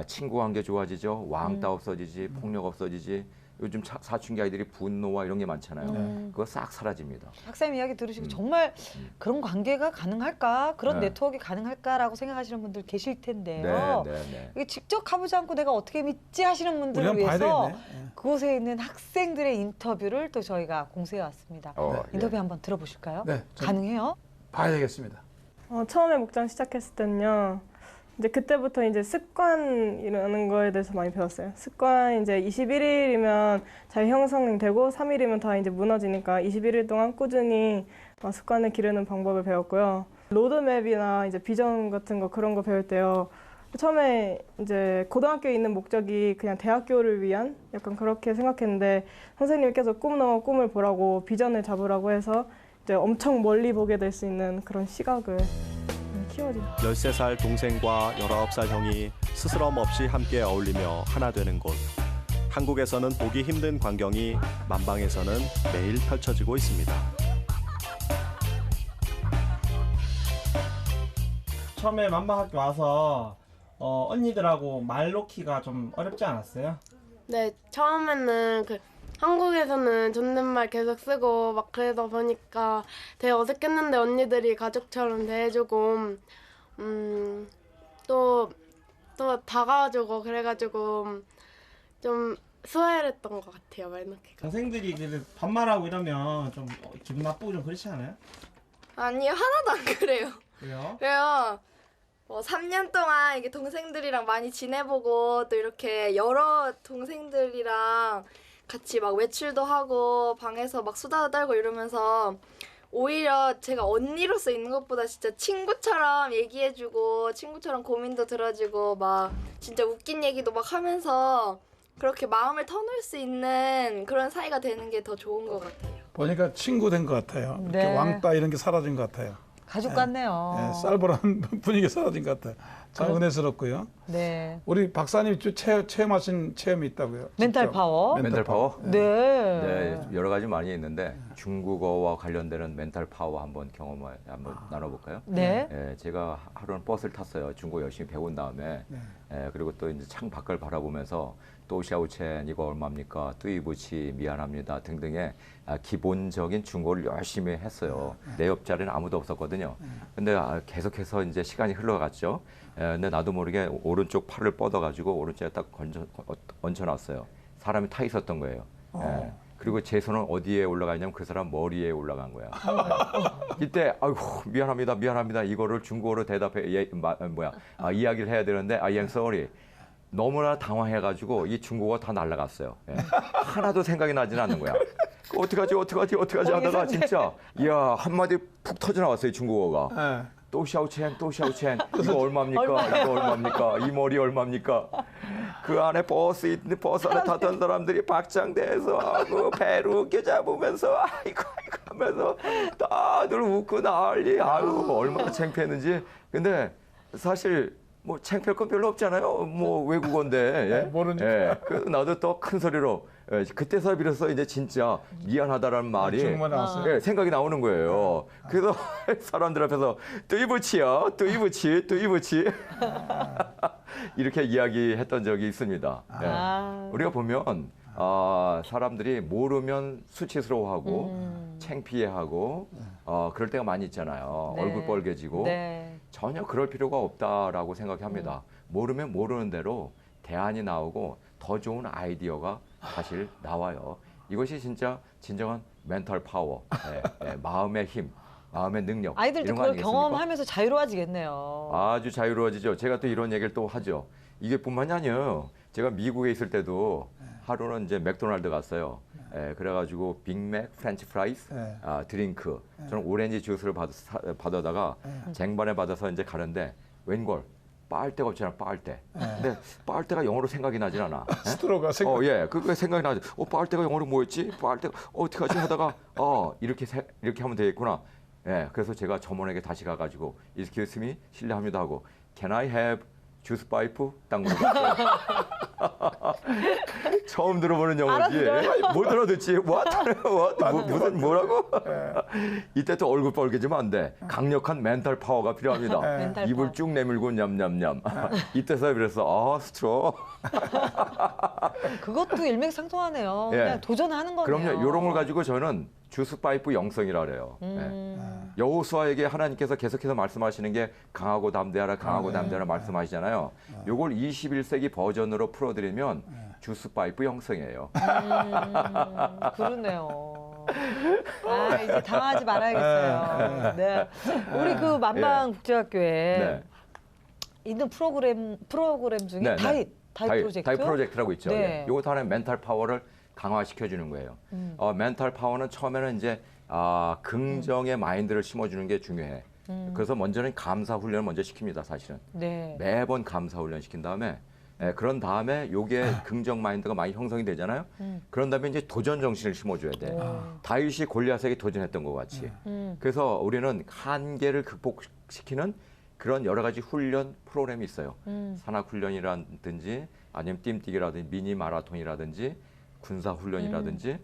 친구 관계 좋아지죠, 왕따 없어지지, 폭력 없어지지. 요즘 사춘기 아이들이 분노와 이런 게 많잖아요. 그거 싹 사라집니다. 박사님 이야기 들으시고 정말 그런 관계가 가능할까? 그런 네. 네트워크가 가능할까라고 생각하시는 분들 계실 텐데요. 네. 이게 직접 가보지 않고 내가 어떻게 믿지 하시는 우리 분들을 한번 봐야 위해서 되겠네. 그곳에 있는 학생들의 인터뷰를 또 저희가 공수해 왔습니다. 예. 인터뷰 한번 들어보실까요? 네, 좀 가능해요? 봐야 되겠습니다. 처음에 목장 시작했을 때는요. 이제 그때부터 이제 습관이라는 거에 대해서 많이 배웠어요. 습관 이제 21일이면 잘 형성되고 3일이면 다 이제 무너지니까 21일 동안 꾸준히 습관을 기르는 방법을 배웠고요. 로드맵이나 이제 비전 같은 거 그런 거 배울 때요. 처음에 이제 고등학교에 있는 목적이 그냥 대학교를 위한 약간 그렇게 생각했는데 선생님께서 꿈 넘어 꿈을 보라고 비전을 잡으라고 해서 이제 엄청 멀리 보게 될 수 있는 그런 시각을 키워줘요. 13살 동생과 19살 형이 스스럼 없이 함께 어울리며 하나 되는 곳. 한국에서는 보기 힘든 광경이 만방에서는 매일 펼쳐지고 있습니다. 처음에 만방학교 와서 언니들하고 말 놓기가 좀 어렵지 않았어요? 네, 처음에는 한국에서는 존댓말 계속 쓰고 막 그러다 보니까 되게 어색했는데 언니들이 가족처럼 대해주고 또 다가와주고 그래가지고 좀 수월했던 것 같아요, 말 놓기가. 동생들이 반말하고 이러면 좀 기분 나쁘고 좀 그렇지 않아요? 아니요, 하나도 안 그래요. 그래요? 그래요. 3년 동안 이게 동생들이랑 많이 지내보고 또 이렇게 여러 동생들이랑 같이 막 외출도 하고 방에서 막 수다도 떨고 이러면서 오히려 제가 언니로서 있는 것보다 진짜 친구처럼 얘기해주고 친구처럼 고민도 들어주고 막 진짜 웃긴 얘기도 막 하면서 그렇게 마음을 터놓을 수 있는 그런 사이가 되는 게 더 좋은 것 같아요. 보니까 친구 된 것 같아요. 이렇게 네. 왕따 이런 게 사라진 것 같아요. 가족 같네요. 예, 쌀벌한 분위기 사라진 것 같아요. 참 은혜스럽고요. 네. 우리 박사님 체험하신 체험이 있다고요? 멘탈 직접. 파워. 멘탈 파워? 네. 네, 여러 가지 많이 있는데 중국어와 관련되는 멘탈 파워 한번 경험을 한번 나눠볼까요? 네. 예, 제가 하루는 버스를 탔어요. 중국어 열심히 배운 다음에 그리고 또 이제 창 밖을 바라보면서 또샤오첸 이거 얼마입니까? 뚜이부치 미안합니다 등등의 기본적인 중국어를 열심히 했어요. 내 옆자리는 아무도 없었거든요. 근데 계속해서 이제 시간이 흘러갔죠. 근데 나도 모르게 오른쪽 팔을 뻗어가지고 오른쪽에 딱 얹혀놨어요. 사람이 타 있었던 거예요. 예. 그리고 제 손은 어디에 올라가 있냐면 그 사람 머리에 올라간 거야. 이때 아이고 미안합니다 이거를 중국어로 대답해 이야기를 해야 되는데 I am sorry. 너무나 당황해가지고 이 중국어 다 날라갔어요. 예. 하나도 생각이 나지는 않는 거야. 어떡하지 하다가 진짜 이야 한마디 푹 터져 나왔어요 중국어가. 또샤오첸 이거 얼마입니까? 이 머리 얼마입니까? 그 안에 버스 안에 탔던 사람들이 박장대해서 하고 배를 웃겨 잡으면서 아이고 하면서 다들 웃고 난리. 아유 얼마나 창피했는지. 근데 사실 뭐 창피할 건 별로 없잖아요. 뭐 외국어인데. 예? 모르니까. 예. 그래서 나도 또 큰 소리로 그때서 비로소 이제 진짜 미안하다라는 말이 중국말 나왔어요. 예, 생각이 나오는 거예요. 그래서 사람들 앞에서 뚜이부치 이렇게 이야기했던 적이 있습니다. 예. 우리가 보면 사람들이 모르면 수치스러워하고 창피해하고 그럴 때가 많이 있잖아요. 네. 얼굴 빨개지고 네. 전혀 그럴 필요가 없다라고 생각합니다. 모르면 모르는 대로 대안이 나오고 더 좋은 아이디어가 사실 나와요. 이것이 진짜 진정한 멘탈 파워, 마음의 힘, 마음의 능력. 아이들도 이런 거 그걸 아니겠습니까? 경험하면서 자유로워지겠네요. 아주 자유로워지죠. 제가 또 이런 얘기를 또 하죠. 이게 뿐만이 아니에요. 제가 미국에 있을 때도 하루는 이제 맥도날드 갔어요. 그래가지고 빅맥, 프렌치 프라이스, 드링크. 저는 오렌지 주스를 받아다가 쟁반에 받아서 이제 가는데 웬걸 빨대가 없잖아, 빨대. 근데 빨대가 영어로 생각이 나질 않아. 스트로가 생각. 예, 그게 생각이 나죠. 빨대가 영어로 뭐였지? 빨대가 어떻게 하지 하다가 이렇게 하면 되겠구나. 예, 그래서 제가 점원에게 다시 가가지고 Excuse me, 실례합니다 하고 Can I have 주스 파이프? 딱 물어봤어요. 처음 들어보는 영어지. 못 알아듣지. 무슨 뭐라고? 이때 또 얼굴 빨개지면 안 돼. 강력한 멘탈 파워가 필요합니다. 멘탈 입을 파워. 쭉 내밀고 냠냠냠. 이때서 그래서 스트로. 그것도 일맥상통하네요. 예. 그냥 도전하는 거네요. 그럼요. 요런 걸 가지고 저는 주스 파이프 영성이라 그래요. 여호수아에게 하나님께서 계속해서 말씀하시는 게 강하고 담대하라 말씀하시잖아요. 요걸 21세기 버전으로 풀어드리면 주스 파이프 영성이에요. 그러네요. 아, 이제 당하지 말아야겠어요. 네. 우리 그 만방국제학교에 네. 있는 프로그램 중에 네, 네. 다잇 프로젝트. 다이 프로젝트라고 있죠. 네. 예. 이것도 하나의 멘탈 파워를 강화시켜 주는 거예요. 멘탈 파워는 처음에는 이제 긍정의 마인드를 심어주는 게 중요해. 그래서 먼저는 감사 훈련을 먼저 시킵니다, 사실은. 네. 매번 감사 훈련 시킨 다음에 그런 다음에 요게 긍정 마인드가 많이 형성이 되잖아요. 그런 다음에 이제 도전 정신을 심어줘야 돼. 다윗이 골리앗에게 도전했던 것 같이. 그래서 우리는 한계를 극복시키는 그런 여러 가지 훈련 프로그램이 있어요. 산악 훈련이라든지 아니면 뜀뛰기라든지 미니 마라톤이라든지 군사 훈련이라든지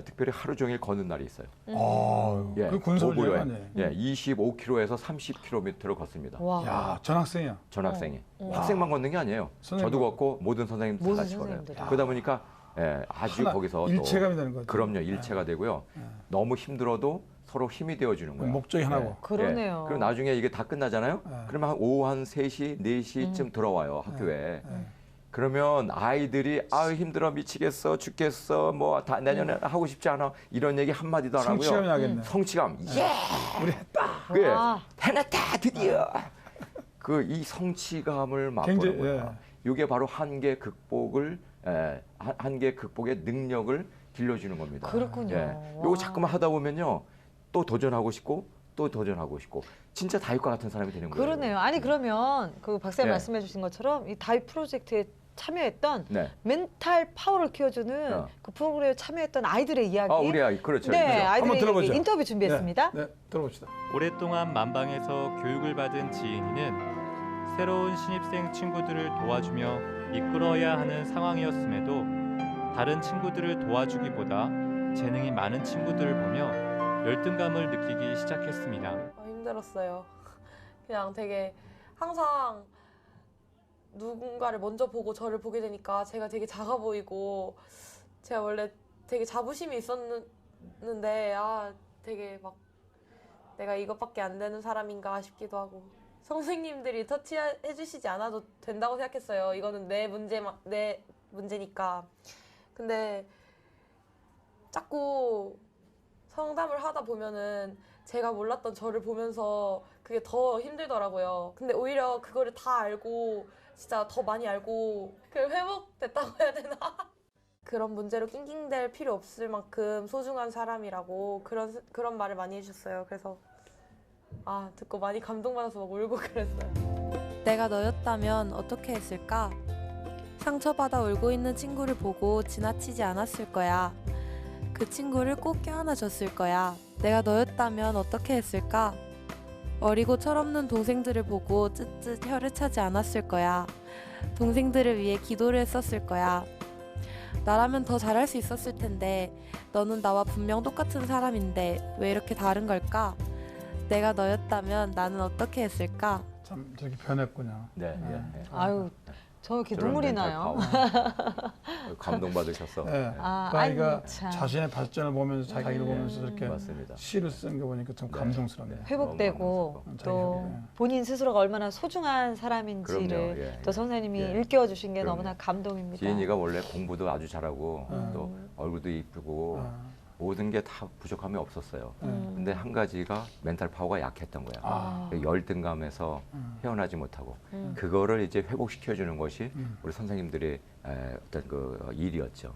특별히 하루 종일 걷는 날이 있어요. 그 군소훈련 고구려에 25km에서 30km를 걷습니다. 와. 야, 전학생이야. 전학생이. 학생만 걷는 게 아니에요. 선생님도. 저도 걷고 모든 선생님도 다 모든 같이 걸어요. 선생님들이. 그러다 보니까 아주 하나, 거기서 또 일체감이 되는 거죠. 그럼요. 일체가 되고요. 너무 힘들어도 서로 힘이 되어주는 거예요. 목적이 하나고. 그러네요. 그럼 나중에 이게 다 끝나잖아요. 네. 그러면 오후 한 3시, 4시쯤 들어와요. 학교에. 그러면 아이들이 아유 힘들어 미치겠어 죽겠어 뭐 다 내년에 하고 싶지 않아 이런 얘기 한마디도 안 하고요. 성취감이 나겠네. 성취감. 예. 우리 했다. 그게 와. 해냈다 드디어. 그 이 성취감을 맛보는 굉장히, 거야. 이게 바로 한계 극복을 한계 극복의 능력을 길러주는 겁니다. 그렇군요. 요거 와. 자꾸만 하다 보면요 또 도전하고 싶고 또 도전하고 싶고 진짜 다윗과 같은 사람이 되는 거예요. 그러네요. 아니 그러면 그 박사님 네. 말씀해 주신 것처럼 이 다윗 프로젝트에 참여했던 네. 멘탈 파워를 키워주는 그 프로그램에 참여했던 아이들의 이야기. 우리 아이 그렇죠. 네, 그렇죠. 아이들의 한번 들어보죠. 이야기 인터뷰 준비했습니다. 네, 들어봅시다. 오랫동안 만방에서 교육을 받은 지인이는 새로운 신입생 친구들을 도와주며 이끌어야 하는 상황이었음에도 다른 친구들을 도와주기보다 재능이 많은 친구들을 보며 열등감을 느끼기 시작했습니다. 힘들었어요. 그냥 되게 항상 누군가를 먼저 보고 저를 보게 되니까 제가 되게 작아 보이고 제가 원래 되게 자부심이 있었는데 되게 막 내가 이것밖에 안 되는 사람인가 싶기도 하고 선생님들이 터치해 주시지 않아도 된다고 생각했어요. 이거는 내 문제니까. 근데 자꾸 상담을 하다 보면은 제가 몰랐던 저를 보면서 그게 더 힘들더라고요. 근데 오히려 그거를 다 알고 진짜 더 많이 알고 회복됐다고 해야 되나? 그런 문제로 낑낑댈 필요 없을 만큼 소중한 사람이라고 그런 말을 많이 해주셨어요. 그래서 듣고 많이 감동받아서 막 울고 그랬어요. 내가 너였다면 어떻게 했을까? 상처받아 울고 있는 친구를 보고 지나치지 않았을 거야. 그 친구를 꼭 껴안아줬을 거야. 내가 너였다면 어떻게 했을까? 어리고 철없는 동생들을 보고 쯧쯧 혀를 차지 않았을 거야. 동생들을 위해 기도를 했었을 거야. 나라면 더 잘할 수 있었을 텐데 너는 나와 분명 똑같은 사람인데 왜 이렇게 다른 걸까? 내가 너였다면 나는 어떻게 했을까? 참 저렇게 변했군요. 네. 아유, 저 이렇게 눈물이 나요. 감동받으셨어. 네. 아, 그러니까 아이고, 참. 자신의 발전을 보면서 자기 일을 보면서 저렇게 맞습니다. 시를 쓴 거 보니까 참 감동스럽네요. 회복되고 또 자기, 본인 스스로가 얼마나 소중한 사람인지를 그럼요. 예, 또 선생님이 예. 일깨워주신 게 그럼요. 너무나 감동입니다. 지인이가 원래 공부도 아주 잘하고 또 얼굴도 이쁘고 모든 게 다 부족함이 없었어요. 근데 한 가지가 멘탈 파워가 약했던 거야. 그 열등감에서 헤어나지 못하고 그거를 이제 회복시켜주는 것이 우리 선생님들의 어떤 그 일이었죠.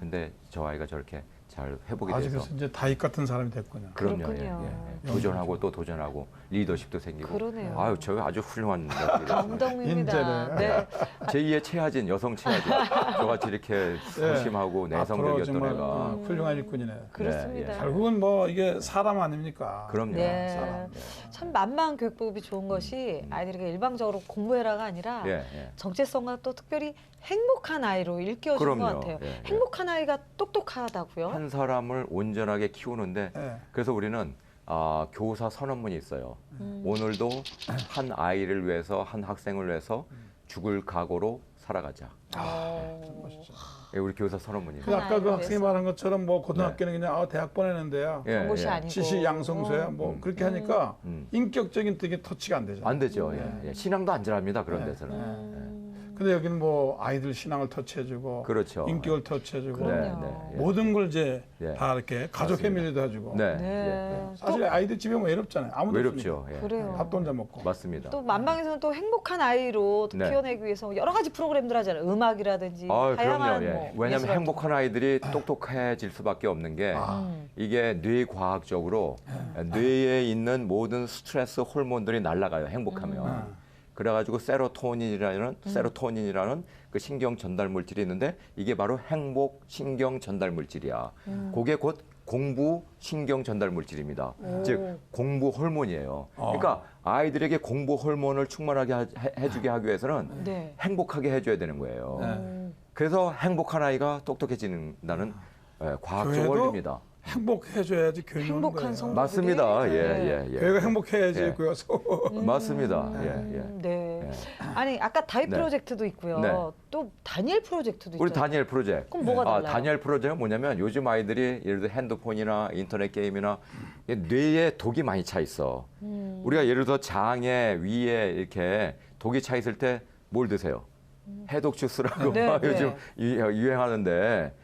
근데 저 아이가 저렇게 잘 회복이 아주 돼서 그래서 이제 다윗 같은 사람이 됐군요. 그럼요. 그렇군요. 도전하고 또 도전하고 리더십도 생기고. 그러네요. 아유, 저 아주 훌륭한 감동입니다. 인재네. 네. 제2의 최하진 여성 최하진 저같이 이렇게 소심하고 앞으로 내성적이었던 정말 애가 훌륭한 일꾼이네. 그렇습니다. 결국은 뭐 이게 사람 아닙니까? 그럼요. 네. 사람. 참 만방 교육법이 좋은 것이 아이들에게 일방적으로 공부해라가 아니라 정체성과 또 특별히 행복한 아이로 일깨워주는 것 같아요. 행복한 아이가 똑똑하다고요? 한 사람을 온전하게 키우는데 그래서 우리는 교사 선언문이 있어요. 오늘도 한 아이를 위해서 한 학생을 위해서 죽을 각오로 살아가자. 멋있죠. 우리 교사 선언문이에요. 그 아까 그 학생이 말한 것처럼 뭐 고등학교는 그냥 대학 보내는데요. 그런 곳이 아니고 지시 양성소야 뭐 그렇게 하니까 인격적인 되게 터치가 안 되죠. 안 되죠. 신앙도 안 잘합니다. 그런 데서는. 근데 여기는 뭐 아이들 신앙을 터치해주고, 그렇죠. 인격을 터치해주고, 예. 모든 걸 이제 예. 다 이렇게 가족 맞습니다. 패밀리도 해주고. 네. 네. 예. 사실 아이들 집에 오면 외롭잖아요. 아무도 외롭죠. 없으니까. 예. 그래요. 밥도 혼자 먹고. 맞습니다. 또 만방에서는 또 행복한 아이로 또 네. 키워내기 위해서 여러 가지 프로그램들 하잖아요. 음악이라든지 다양한 그럼요. 예. 뭐 왜냐하면 예술 같은 행복한 아이들이 똑똑해질 수밖에 없는 게 이게 뇌과학적으로 뇌에 있는 모든 스트레스 호르몬들이 날아가요. 행복하면. 그래가지고 세로토닌이라는 그 신경 전달 물질이 있는데 이게 바로 행복 신경 전달 물질이야. 그게 곧 공부 신경 전달 물질입니다. 즉 공부 호르몬이에요. 그러니까 아이들에게 공부 호르몬을 충만하게 해주게 하기 위해서는 네. 행복하게 해줘야 되는 거예요. 그래서 행복한 아이가 똑똑해진다는 과학적 교회도 원리입니다. 행복해줘야지 교회 오는 행복한 거예요. 성도들이 맞습니다. 예. 교회가 행복해야지 예. 교회가 맞습니다. 네. 예. 아니 아까 다이 네. 프로젝트도 있고요. 네. 또 다니엘 프로젝트도 우리 있잖아요. 다니엘 프로젝트. 그럼 뭐가 달라요? 다니엘 프로젝트는 뭐냐면 요즘 아이들이 예를 들어 핸드폰이나 인터넷 게임이나 뇌에 독이 많이 차 있어. 우리가 예를 들어 장에 위에 이렇게 독이 차 있을 때 뭘 드세요? 해독 주스라고 네, 요즘 유행하는데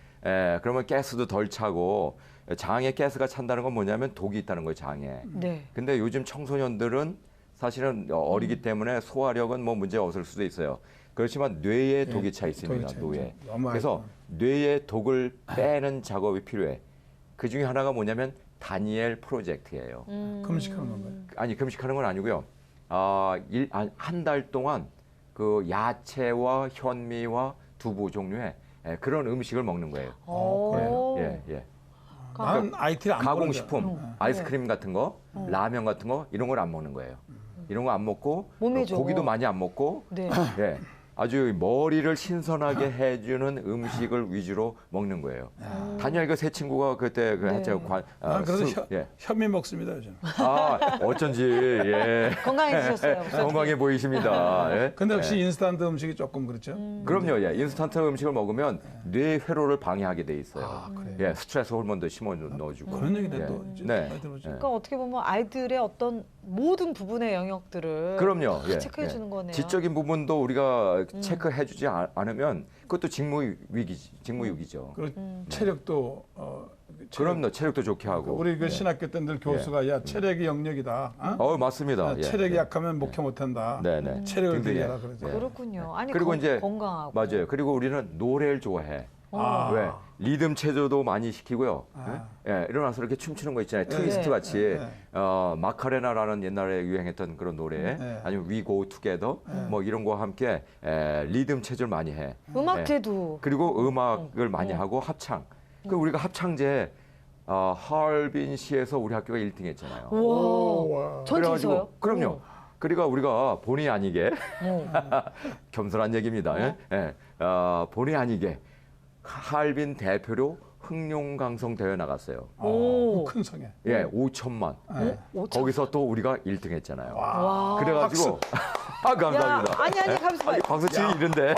그러면 가스도 덜 차고 장에 가스가 찬다는 건 뭐냐면 독이 있다는 거예요, 장에. 네. 근데 요즘 청소년들은 사실은 어리기 때문에 소화력은 뭐 문제가 없을 수도 있어요. 그렇지만 뇌에 독이 차 있습니다. 독이 차 뇌에. 있죠. 너무 그래서 뇌의 독을 빼는 작업이 필요해. 그 중에 하나가 뭐냐면 다니엘 프로젝트예요. 금식하는 건가요? 아니 금식하는 건 아니고요. 한 달 동안 그 야채와 현미와 두부 종류의 그런 음식을 먹는 거예요. 오. 예. 난 IT를 안 가공식품, 아이스크림 같은 거, 라면 같은 거 이런 걸 안 먹는 거예요. 이런 거 안 먹고 몸에 좋아. 고기도 많이 안 먹고 네. 예, 아주 머리를 신선하게 해주는 음식을 위주로 먹는 거예요. 다니엘 그 세 친구가 그때 그 네. 난 그래서 현미 먹습니다 요즘. 어쩐지 예. 건강해지셨어요. 건강해 보이십니다. 예? 근데 역시 인스턴트 음식이 조금 그렇죠. 그럼요. 예. 인스턴트 음식을 먹으면 뇌 회로를 방해하게 돼 있어요. 예, 스트레스 호르몬도 심어 넣어주고. 그런 얘기네 예. 또. 네. 그러니까 어떻게 보면 아이들의 어떤 모든 부분의 영역들을 그럼요. 다 체크해 주는 거네요. 지적인 부분도 우리가 체크해주지 않으면 그것도 직무유기죠. 그리고 체력도 그럼요. 체력도 좋게 하고. 우리 그 신학교 때 늘 교수가 야 체력이 영역이다. 맞습니다. 체력이 약하면 목회 못한다. 네네. 체력을 등등이. 기르라 그러죠. 그렇군요. 아니 그리고 이제 건강하고. 맞아요. 그리고 우리는 노래를 좋아해. 왜? 리듬 체조도 많이 시키고요. 예, 일어나서 이렇게 춤추는 거 있잖아요. 트위스트 같이 마카레나라는 옛날에 유행했던 그런 노래, 아니면 We Go Together 뭐 이런 거와 함께 리듬 체조를 많이 해. 음악제도. 그리고 음악을 많이 하고 합창. 그 우리가 합창제 하얼빈 시에서 우리 학교가 1등했잖아요. 와. 전체에서요? 그럼요. 그러니까 우리가 본의 아니게 겸손한 얘기입니다. 예. 본의 아니게 하얼빈 대표로 흥룡강성 대회 나갔어요. 큰 성에. 예, 5천만. 거기서 또 우리가 1등 했잖아요. 그래가지고 감사합니다. 야, 아니 가만있어 봐요. 박수 치기 이른데.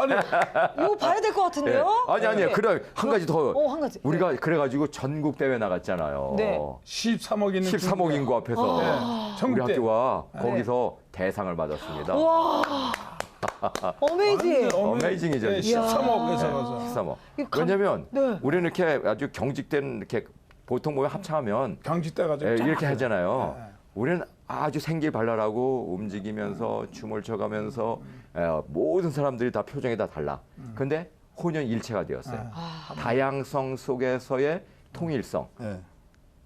이거 봐야 될 것 같은데요? 아니 그래 한 가지 더. 한 가지. 우리가 그래가지고 전국 대회 나갔잖아요. 네. 13억 있는 13억 인구 앞에서 우리 학교가 네. 거기서 대상을 받았습니다. 와. 어메이징. 어메이징이죠. 13억에서 13억. 왜냐면 우리는 이렇게 아주 경직된 이렇게 보통 보면 합창하면 경직돼가지고 이렇게 하잖아요. 우리는 아주 생기발랄하고 움직이면서 춤을 춰가면서 모든 사람들이 다 표정이 다 달라. 근데 혼연일체가 되었어요. 다양성 속에서의 통일성.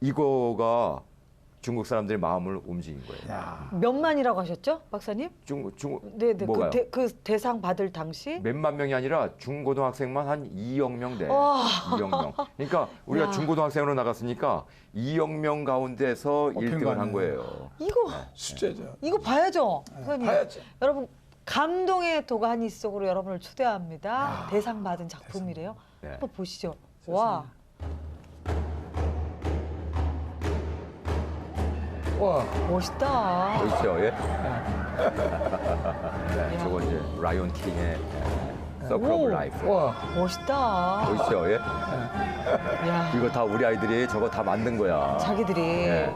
이거가 중국 사람들의 마음을 움직인 거예요. 몇만이라고 하셨죠, 박사님? 중국 네, 뭐가요? 그 대상 받을 당시 몇만 명이 아니라 중고등학생만 한 2억 명 돼. 2억 명. 그러니까 우리가 중고등학생으로 나갔으니까 2억 명 가운데서 1등을 한 거예요. 이거 숫자죠. 이거 봐야죠. 선생님. 봐야죠. 여러분 감동의 도가니 속으로 여러분을 초대합니다. 대상 받은 작품이래요. 한번 보시죠. 와. 와, 멋있다. 보이시죠? 예? 네, 저거 이제 라이온 킹의 서클 오브 라이프. 와, 멋있다. 보이시죠? 예? 야. 이거 다 우리 아이들이 저거 다 만든 거야. 자기들이. 예.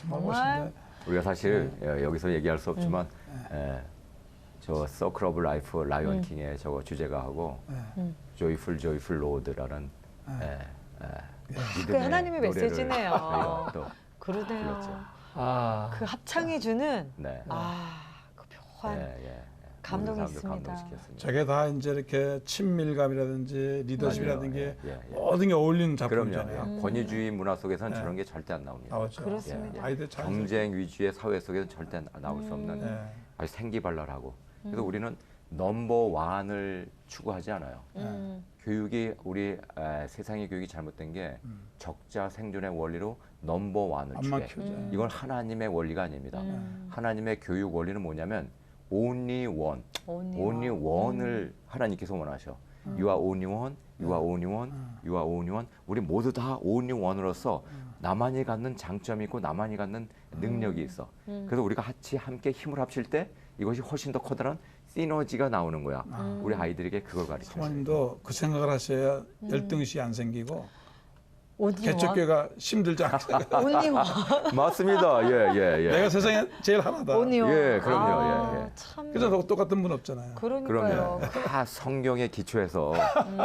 정말 우리가 사실 여기서 얘기할 수 없지만 저 서클 오브 라이프 라이언 킹의 저거 주제가하고 조이풀 조이풀 로드라는 그 하나님의 노래를 메시지네요. 또 그러네요. 불렀죠. 그 합창이 주는 네. 그 묘한 감동이 모든 사람들 있습니다. 감동시켰습니다. 저게 다 이제 이렇게 친밀감이라든지 리더십이라든지 예, 예. 모든 게 어울리는 그럼요. 작품이잖아요. 권위주의 문화 속에서는 저런 게 절대 안 나옵니다. 나오죠. 그렇습니다. 아이들 잘 경쟁 위주의 사회 속에서는 절대 나올 수 없는 예. 아주 생기발랄하고 그래서 우리는 넘버원을 추구하지 않아요. 교육이 우리 세상의 교육이 잘못된 게 적자 생존의 원리로 넘버원을 암만 추구해. 키우자. 이건 하나님의 원리가 아닙니다. 하나님의 교육 원리는 뭐냐면 only one, only one을 하나님께서 원하셔. You are only one, you are only one, you are only one. 우리 모두 다 only one으로서 나만이 갖는 장점이 있고 나만이 갖는 능력이 있어. 그래서 우리가 같이 함께 힘을 합칠 때 이것이 훨씬 더 커다란 시너지가 나오는 거야. 우리 아이들에게 그걸 가르쳐요. 사모님도 그 생각을 하셔야 열등시 안 생기고 개척교회가 힘들지 않게. 온니원. 맞습니다. 예. 내가 세상에 제일 하나다. 온니원. 예, 그럼요. 예. 참. 그래서 똑같은 분 없잖아요. 그러니까요. 그럼요. 다 성경에 기초해서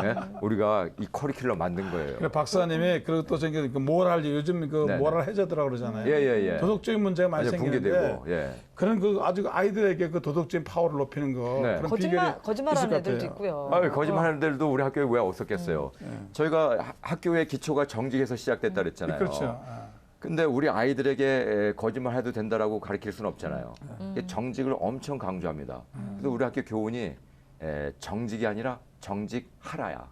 예? 우리가 이 커리큘럼 만든 거예요. 그래 박사님이 그리고 또 저기 그 모랄 요즘 그 네네. 모랄 해저드라고 그러잖아요. 예. 도덕적인 문제가 많이 맞아요, 생기는데 붕괴되고. 예. 그런 그 아주 아이들에게 그 도덕적인 파워를 높이는 거 네. 그런 비결이 거짓말하는 있을 것 애들도 같아요. 있고요. 아, 거짓말하는 애들도 우리 학교에 왜 없었겠어요. 저희가 학교의 기초가 정직에서 시작됐다 그랬잖아요. 그렇죠. 근데 우리 아이들에게 거짓말 해도 된다라고 가르칠 수는 없잖아요. 정직을 엄청 강조합니다. 그래서 우리 학교 교훈이 정직이 아니라 정직하라야.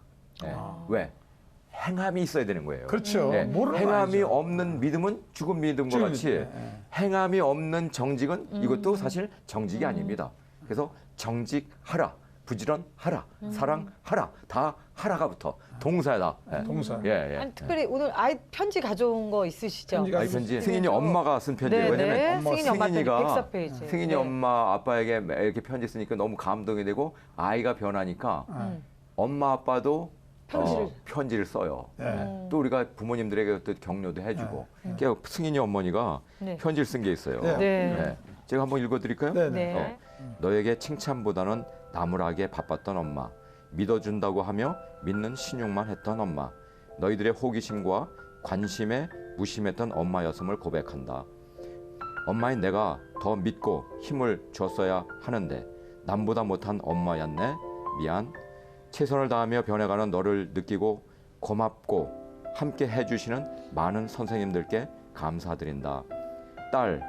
왜? 행함이 있어야 되는 거예요. 그렇죠. 모르는 행함이 아니죠. 없는 믿음은 죽은 믿음과 같이 행함이 없는 정직은 이것도 사실 정직이 아닙니다. 그래서 정직하라, 부지런하라, 사랑하라, 다 하라가 붙어 동사다. 동사. 아니, 특별히 오늘 아이 편지 가져온 거 있으시죠? 편지가 아이 편지 승인이 엄마가 쓴 편지예요. 왜냐면 승인이 엄마 편지 승인이가 104페이지. 승인이 엄마 아빠에게 이렇게 편지 쓰니까 너무 감동이 되고 아이가 변하니까 엄마 아빠도 편지를 써요. 또 우리가 부모님들에게 또 격려도 해주고. 그러니까 승인이 어머니가 편지를 쓴 게 있어요. 제가 한번 읽어드릴까요? 네. 너에게 칭찬보다는 나무라기에 바빴던 엄마, 믿어준다고 하며 믿는 신용만 했던 엄마, 너희들의 호기심과 관심에 무심했던 엄마였음을 고백한다. 엄마인 내가 더 믿고 힘을 줬어야 하는데 남보다 못한 엄마였네. 미안. 최선을 다하며 변해가는 너를 느끼고 고맙고 함께 해주시는 많은 선생님들께 감사드린다. 딸,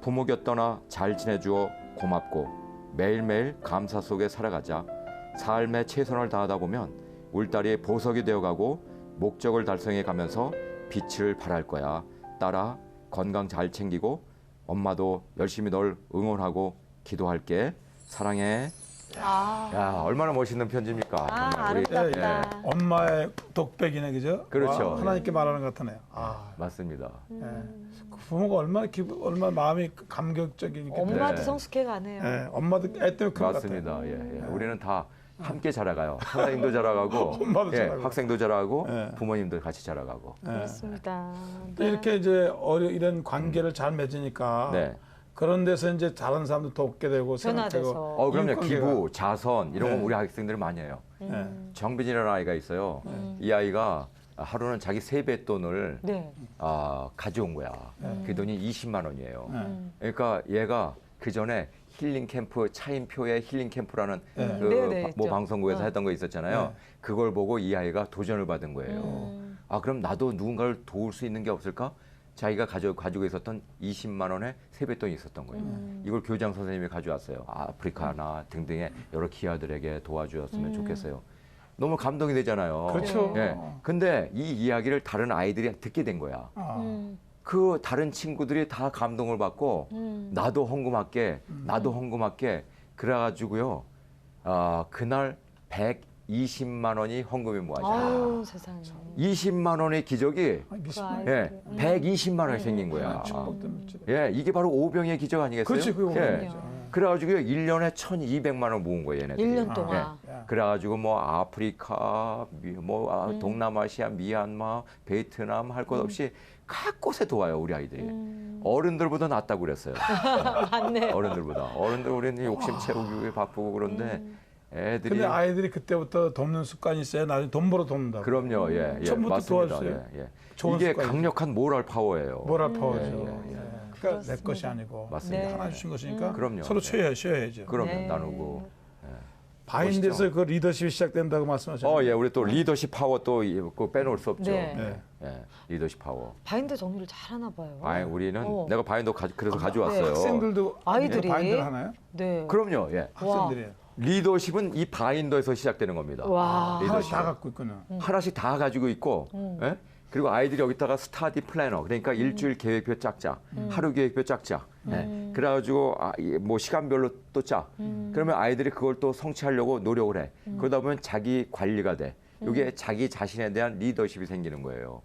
부모 곁 떠나 잘 지내주어 고맙고 매일매일 감사 속에 살아가자. 삶에 최선을 다하다 보면 울딸이 보석이 되어가고 목적을 달성해 가면서 빛을 발할 거야. 딸아, 건강 잘 챙기고 엄마도 열심히 널 응원하고 기도할게. 사랑해. 아, 야, 얼마나 멋있는 편지입니까? 아, 정말 우리, 아름답다. 엄마의 독백이네, 그죠? 그렇죠. 와, 하나님께 말하는 것 같으네요. 아, 맞습니다. 예. 그 부모가 얼마나 마음이 감격적이니까. 엄마도 네. 성숙해 가네요. 예, 엄마도 애 때문에 큰것 같아요. 맞습니다. 예, 예. 우리는 다 함께 자라가요. 선생님도 자라가고, 엄마도 예, 자라고. 학생도 자라고, 예. 부모님도 같이 자라가고. 그렇습니다. 또 이렇게 이제 이런 관계를 잘 맺으니까 네. 그런 데서 이제 다른 사람도 돕게 되고 변화돼서. 생각되고. 그럼요. 이웃관계가- 기부, 자선 이런 거 네. 우리 학생들은 많이 해요. 예. 정빈이라는 아이가 있어요. 이 아이가 하루는 자기 세뱃돈을 네. 가져온 거야. 그 돈이 20만 원이에요. 네. 그러니까 얘가 그 전에 힐링 캠프 차인표의 힐링 캠프라는 네. 그 네, 네, 모 있죠. 방송국에서 어. 했던 거 있었잖아요. 네. 그걸 보고 이 아이가 도전을 받은 거예요. 아 그럼 나도 누군가를 도울 수 있는 게 없을까? 자기가 가지고 있었던 20만 원의 세뱃돈이 있었던 거예요. 이걸 교장 선생님이 가져왔어요. 아프리카나 등등의 여러 기아들에게 도와주었으면 좋겠어요. 너무 감동이 되잖아요. 그렇죠. 예. 근데 이 이야기를 다른 아이들이 듣게 된 거야. 아, 그 다른 친구들이 다 감동을 받고 나도 헌금할게, 나도 헌금할게. 그래가지고요. 그날 120만 원이 헌금이 모아져요. 아유, 세상에. 20만 원의 기적이 미스만. 예, 120만 원이 생긴 거야. 축복된 물질. 예, 이게 바로 오병의 기적 아니겠어요? 그렇지, 그게 예. 오병이죠. 그래가지고 1년에 1,200만 원 모은 거예요, 얘네들이. 1년 동안. 예. 그래가지고 뭐 아프리카, 동남아시아, 미얀마, 베트남 할 것 없이 각 곳에 도와요, 우리 아이들이. 어른들보다 낫다고 그랬어요. 맞네. 어른들보다. 어른들 우리는 욕심 채우기 바쁘고 그런데 애들이. 근데 아이들이 그때부터 돕는 습관이 있어요. 나중에 돈 벌어 돕는다. 그럼요, 예, 예, 처음부터 맞습니다. 도와주세요. 예, 예. 좋은 이게 습관이죠. 강력한 모럴 파워예요. 모랄 파워죠. 예, 예, 예. 그러니까 내 것이 아니고 맞습니다. 하나 주신 것이니까 그럼요. 서로 예. 쉬어야죠. 그럼요, 네. 나누고. 바인드에서 그 리더십이 시작된다고 말씀하셨는데. 예, 우리 또 리더십 파워 또 그거 빼놓을 수 없죠. 네. 네. 예, 리더십 파워. 바인드 정리를 잘하나 봐요. 우리는 어. 내가 바인더 그래서 가져왔어요. 학생들도 아이들이. 바인드를 하나요? 네. 그럼요, 예. 학생들이에요. 리더십은 이 바인더에서 시작되는 겁니다. 와. 하나씩 리더십. 다 갖고 있구나. 하나씩 다 가지고 있고, 예? 그리고 아이들이 여기다가 스타디 플래너, 그러니까 일주일 계획표 짝자, 하루 계획표 짝자. 예. 그래가지고 뭐 시간별로 또 짜. 그러면 아이들이 그걸 또 성취하려고 노력을 해. 그러다 보면 자기 관리가 돼. 이게 자기 자신에 대한 리더십이 생기는 거예요.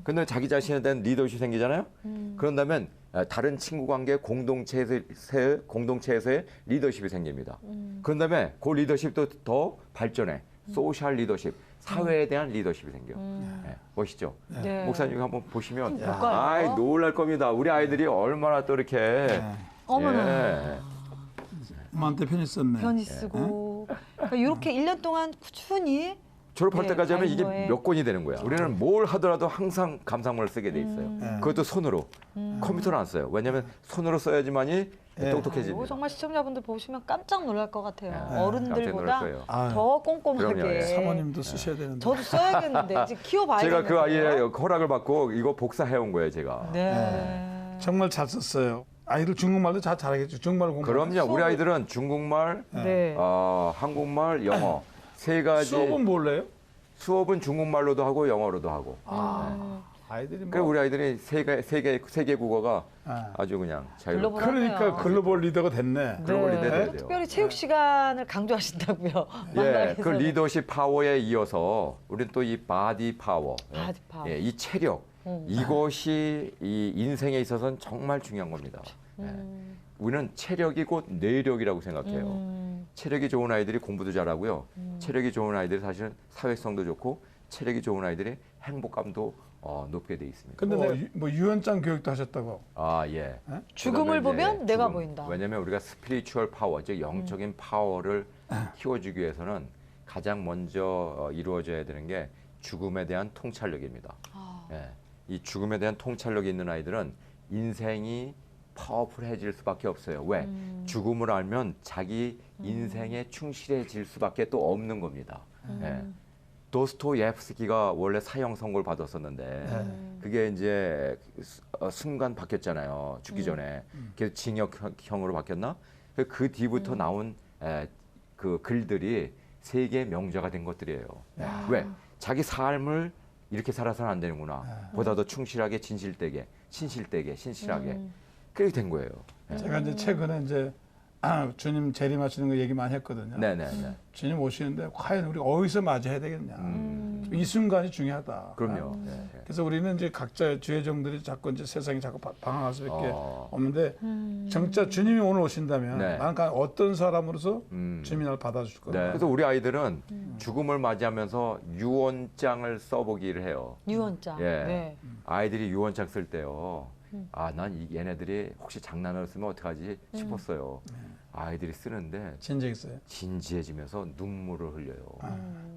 근데 자기 자신에 대한 리더십이 생기잖아요. 그런다면 다른 친구 관계 공동체에서의 리더십이 생깁니다. 그런 다음에 그 리더십도 더 발전해. 소셜 리더십, 사회에 대한 리더십이 생겨. 네, 멋있죠? 네. 목사님 한번 보시면 볼까요? 놀랄 겁니다. 우리 아이들이 얼마나 또 이렇게 어머나. 예. 엄마한테 편지 썼네. 편지 쓰고. 그러니까 이렇게 1년 동안 꾸준히 졸업할 네, 때까지 하면 이게 바인더에. 몇 권이 되는 거야. 우리는 뭘 하더라도 항상 감상문을 쓰게 돼 있어요. 네. 그것도 손으로. 컴퓨터는 안 써요. 왜냐하면 손으로 써야지만이 네. 이거 똑똑해집니다. 정말 시청자분들 보시면 깜짝 놀랄 것 같아요. 네, 깜짝 놀랄 어른들보다 거예요. 아유, 더 꼼꼼하게. 그럼요, 예. 사모님도 쓰셔야 되는데. 저도 써야겠는데 이제 키워봐야겠네요. 제가 그 아이의 허락을 받고 이거 복사해 온 거예요, 제가. 네. 정말 잘 썼어요. 아이들 중국말도 잘 잘하겠죠. 중국말 공부. 그럼요. 우리 아이들은 중국말, 네. 한국말, 영어 세 가지. 수업은 뭘래요? 수업은 중국말로도 하고 영어로도 하고. 아이들이 그러니까 뭐. 우리 아이들이 세계 국어가 아주 그냥 자유롭고. 글로벌하네요. 그러니까 글로벌 리더가 됐네. 글로벌 리더가 돼야 돼요. 특별히 체육 시간을 강조하신다고요. 예, 그 만나게서는. 리더십 파워에 이어서 우리는 또 이 바디 파워, 바디 파워. 예, 이 체력, 이것이 이 인생에 있어서는 정말 중요한 겁니다. 예. 우리는 체력이 곧 뇌력이라고 생각해요. 체력이 좋은 아이들이 공부도 잘하고요. 체력이 좋은 아이들이 사실은 사회성도 좋고, 체력이 좋은 아이들이 행복감도 높게 돼 있습니다. 근데 뭐 유언장 교육도 하셨다고. 예. 죽음을 그다음에 보면 이제 내가 죽음. 보인다. 왜냐하면 우리가 스피리추얼 파워, 즉 영적인 파워를 키워주기 위해서는 가장 먼저 이루어져야 되는 게 죽음에 대한 통찰력입니다. 예. 이 죽음에 대한 통찰력이 있는 아이들은 인생이 파워풀해질 수밖에 없어요. 왜? 죽음을 알면 자기 인생에 충실해질 수밖에 또 없는 겁니다. 예. 도스토옙스키가 원래 사형 선고를 받았었는데 그게 이제 순간 바뀌었잖아요. 죽기 전에. 그래서 징역형으로 바뀌었나? 그 뒤부터 나온 그 글들이 세계 명저가 된 것들이에요. 왜? 자기 삶을 이렇게 살아서는 안 되는구나. 보다 더 충실하게, 진실되게, 신실하게 그렇게 된 거예요. 제가 이제 최근에 이제 주님 재림하시는 거 얘기 많이 했거든요. 네네네. 주님 오시는데 과연 우리가 어디서 맞이해야 되겠냐. 이 순간이 중요하다. 그럼요. 그래서 우리는 이제 각자 주의 종들이 자꾸 이제 세상이 자꾸 방황할 수밖에 없는데 진짜 주님이 오늘 오신다면 네. 나는 어떤 사람으로서 주님이 나를 받아줄 거다. 네. 그래서 우리 아이들은 죽음을 맞이하면서 유언장을 써보기를 해요. 유언장. 예. 네. 아이들이 유언장 쓸 때요. 난 얘네들이 혹시 장난을 쓰면 어떡하지 싶었어요. 아이들이 쓰는데 진지했어요. 진지해지면서 눈물을 흘려요.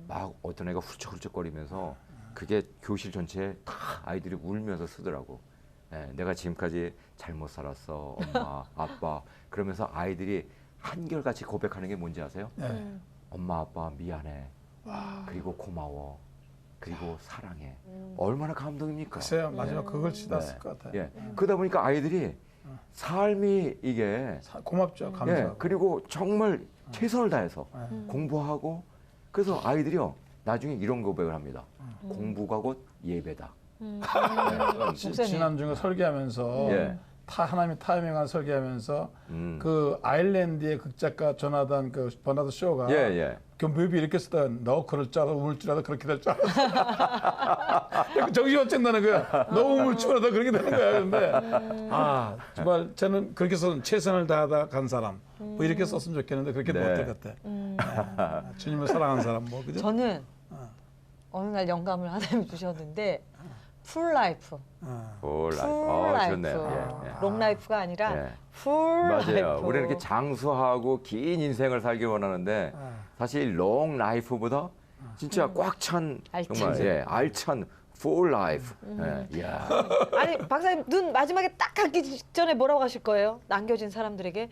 막 어떤 애가 훌쩍훌쩍거리면서 그게 교실 전체에 다 아이들이 울면서 쓰더라고. 예, 내가 지금까지 잘못 살았어, 엄마, 아빠. 그러면서 아이들이 한결같이 고백하는 게 뭔지 아세요? 엄마, 아빠 미안해. 그리고 고마워. 그리고 사랑해. 얼마나 감동입니까? 글쎄요, 마지막 그걸 치닫을 것 같아요. 예. 그러다 보니까 아이들이 삶이 이게 고맙죠, 감사하고. 예, 그리고 정말 최선을 다해서 공부하고 그래서 아이들이요 나중에 이런 고백을 합니다. 공부가 곧 예배다. 지난주에 설계하면서 예. 하나님의 타이밍한 설계하면서 그 아일랜드의 극작가 조나단 그 버나드 쇼가 그 뮤비 이렇게 쓰던 너 그럴 줄 알아 우물 줄 알아 그렇게 될 줄 알았어. 정신 어째 나는 거야. 너 우물 줄 알아 그렇게 되는 거야. 그런데 정말 저는 그렇게 써서 최선을 다하다 간 사람 뭐 이렇게 썼으면 좋겠는데 그렇게 못될 것 같아. 주님을 사랑하는 사람 뭐 그죠? 저는 어느 날 영감을 하나님이 주셨는데 풀 라이프. 풀 풀 라이프. 좋네요. 롱 라이프가 아니라 풀 맞아요. 라이프. 우리는 이렇게 장수하고 긴 인생을 살기 원하는데 사실 롱 라이프보다 진짜 꽉 찬 정말 알찬 풀 라이프. 이야. 아니 박사님 눈 마지막에 딱 감기 직전에 뭐라고 하실 거예요? 남겨진 사람들에게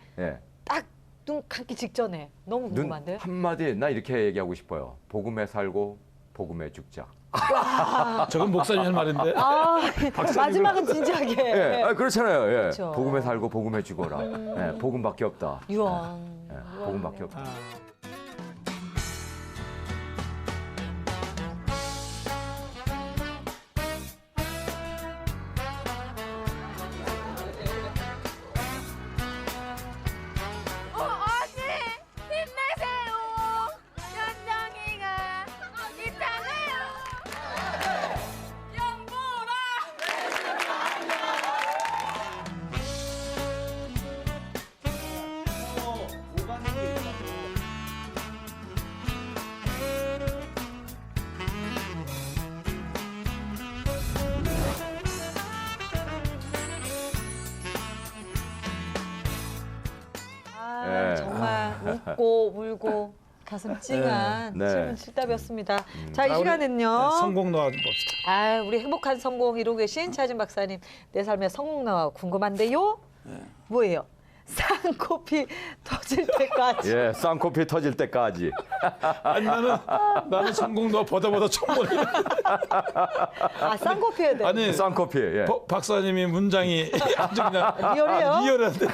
딱 눈 감기 직전에 너무 궁금한데요? 한마디 나 이렇게 얘기하고 싶어요. 복음에 살고 복음에 죽자. 저건 목사님 할 말인데. 마지막은 진지하게. 그렇잖아요. 그렇죠. 복음에 살고 복음에 죽어라. 복음밖에 없다. 유언. 복음밖에 없다. 정말 웃고 울고 가슴 찡한 질문 칠답이었습니다. 자, 이 시간은요. 성공 노하 좀 봅시다. 우리 행복한 성공 이루고 계신 차진 박사님 내 삶의 성공 노하 궁금한데요. 뭐예요? 쌍코피 터질 때까지. 쌍코피 터질 때까지. 아니 나는 성공 노하 보다 처음 보네. 쌍코피에 대해. 아니 쌍코피. 박사님이 문장이 아주 그냥 리얼해요? 리얼한데.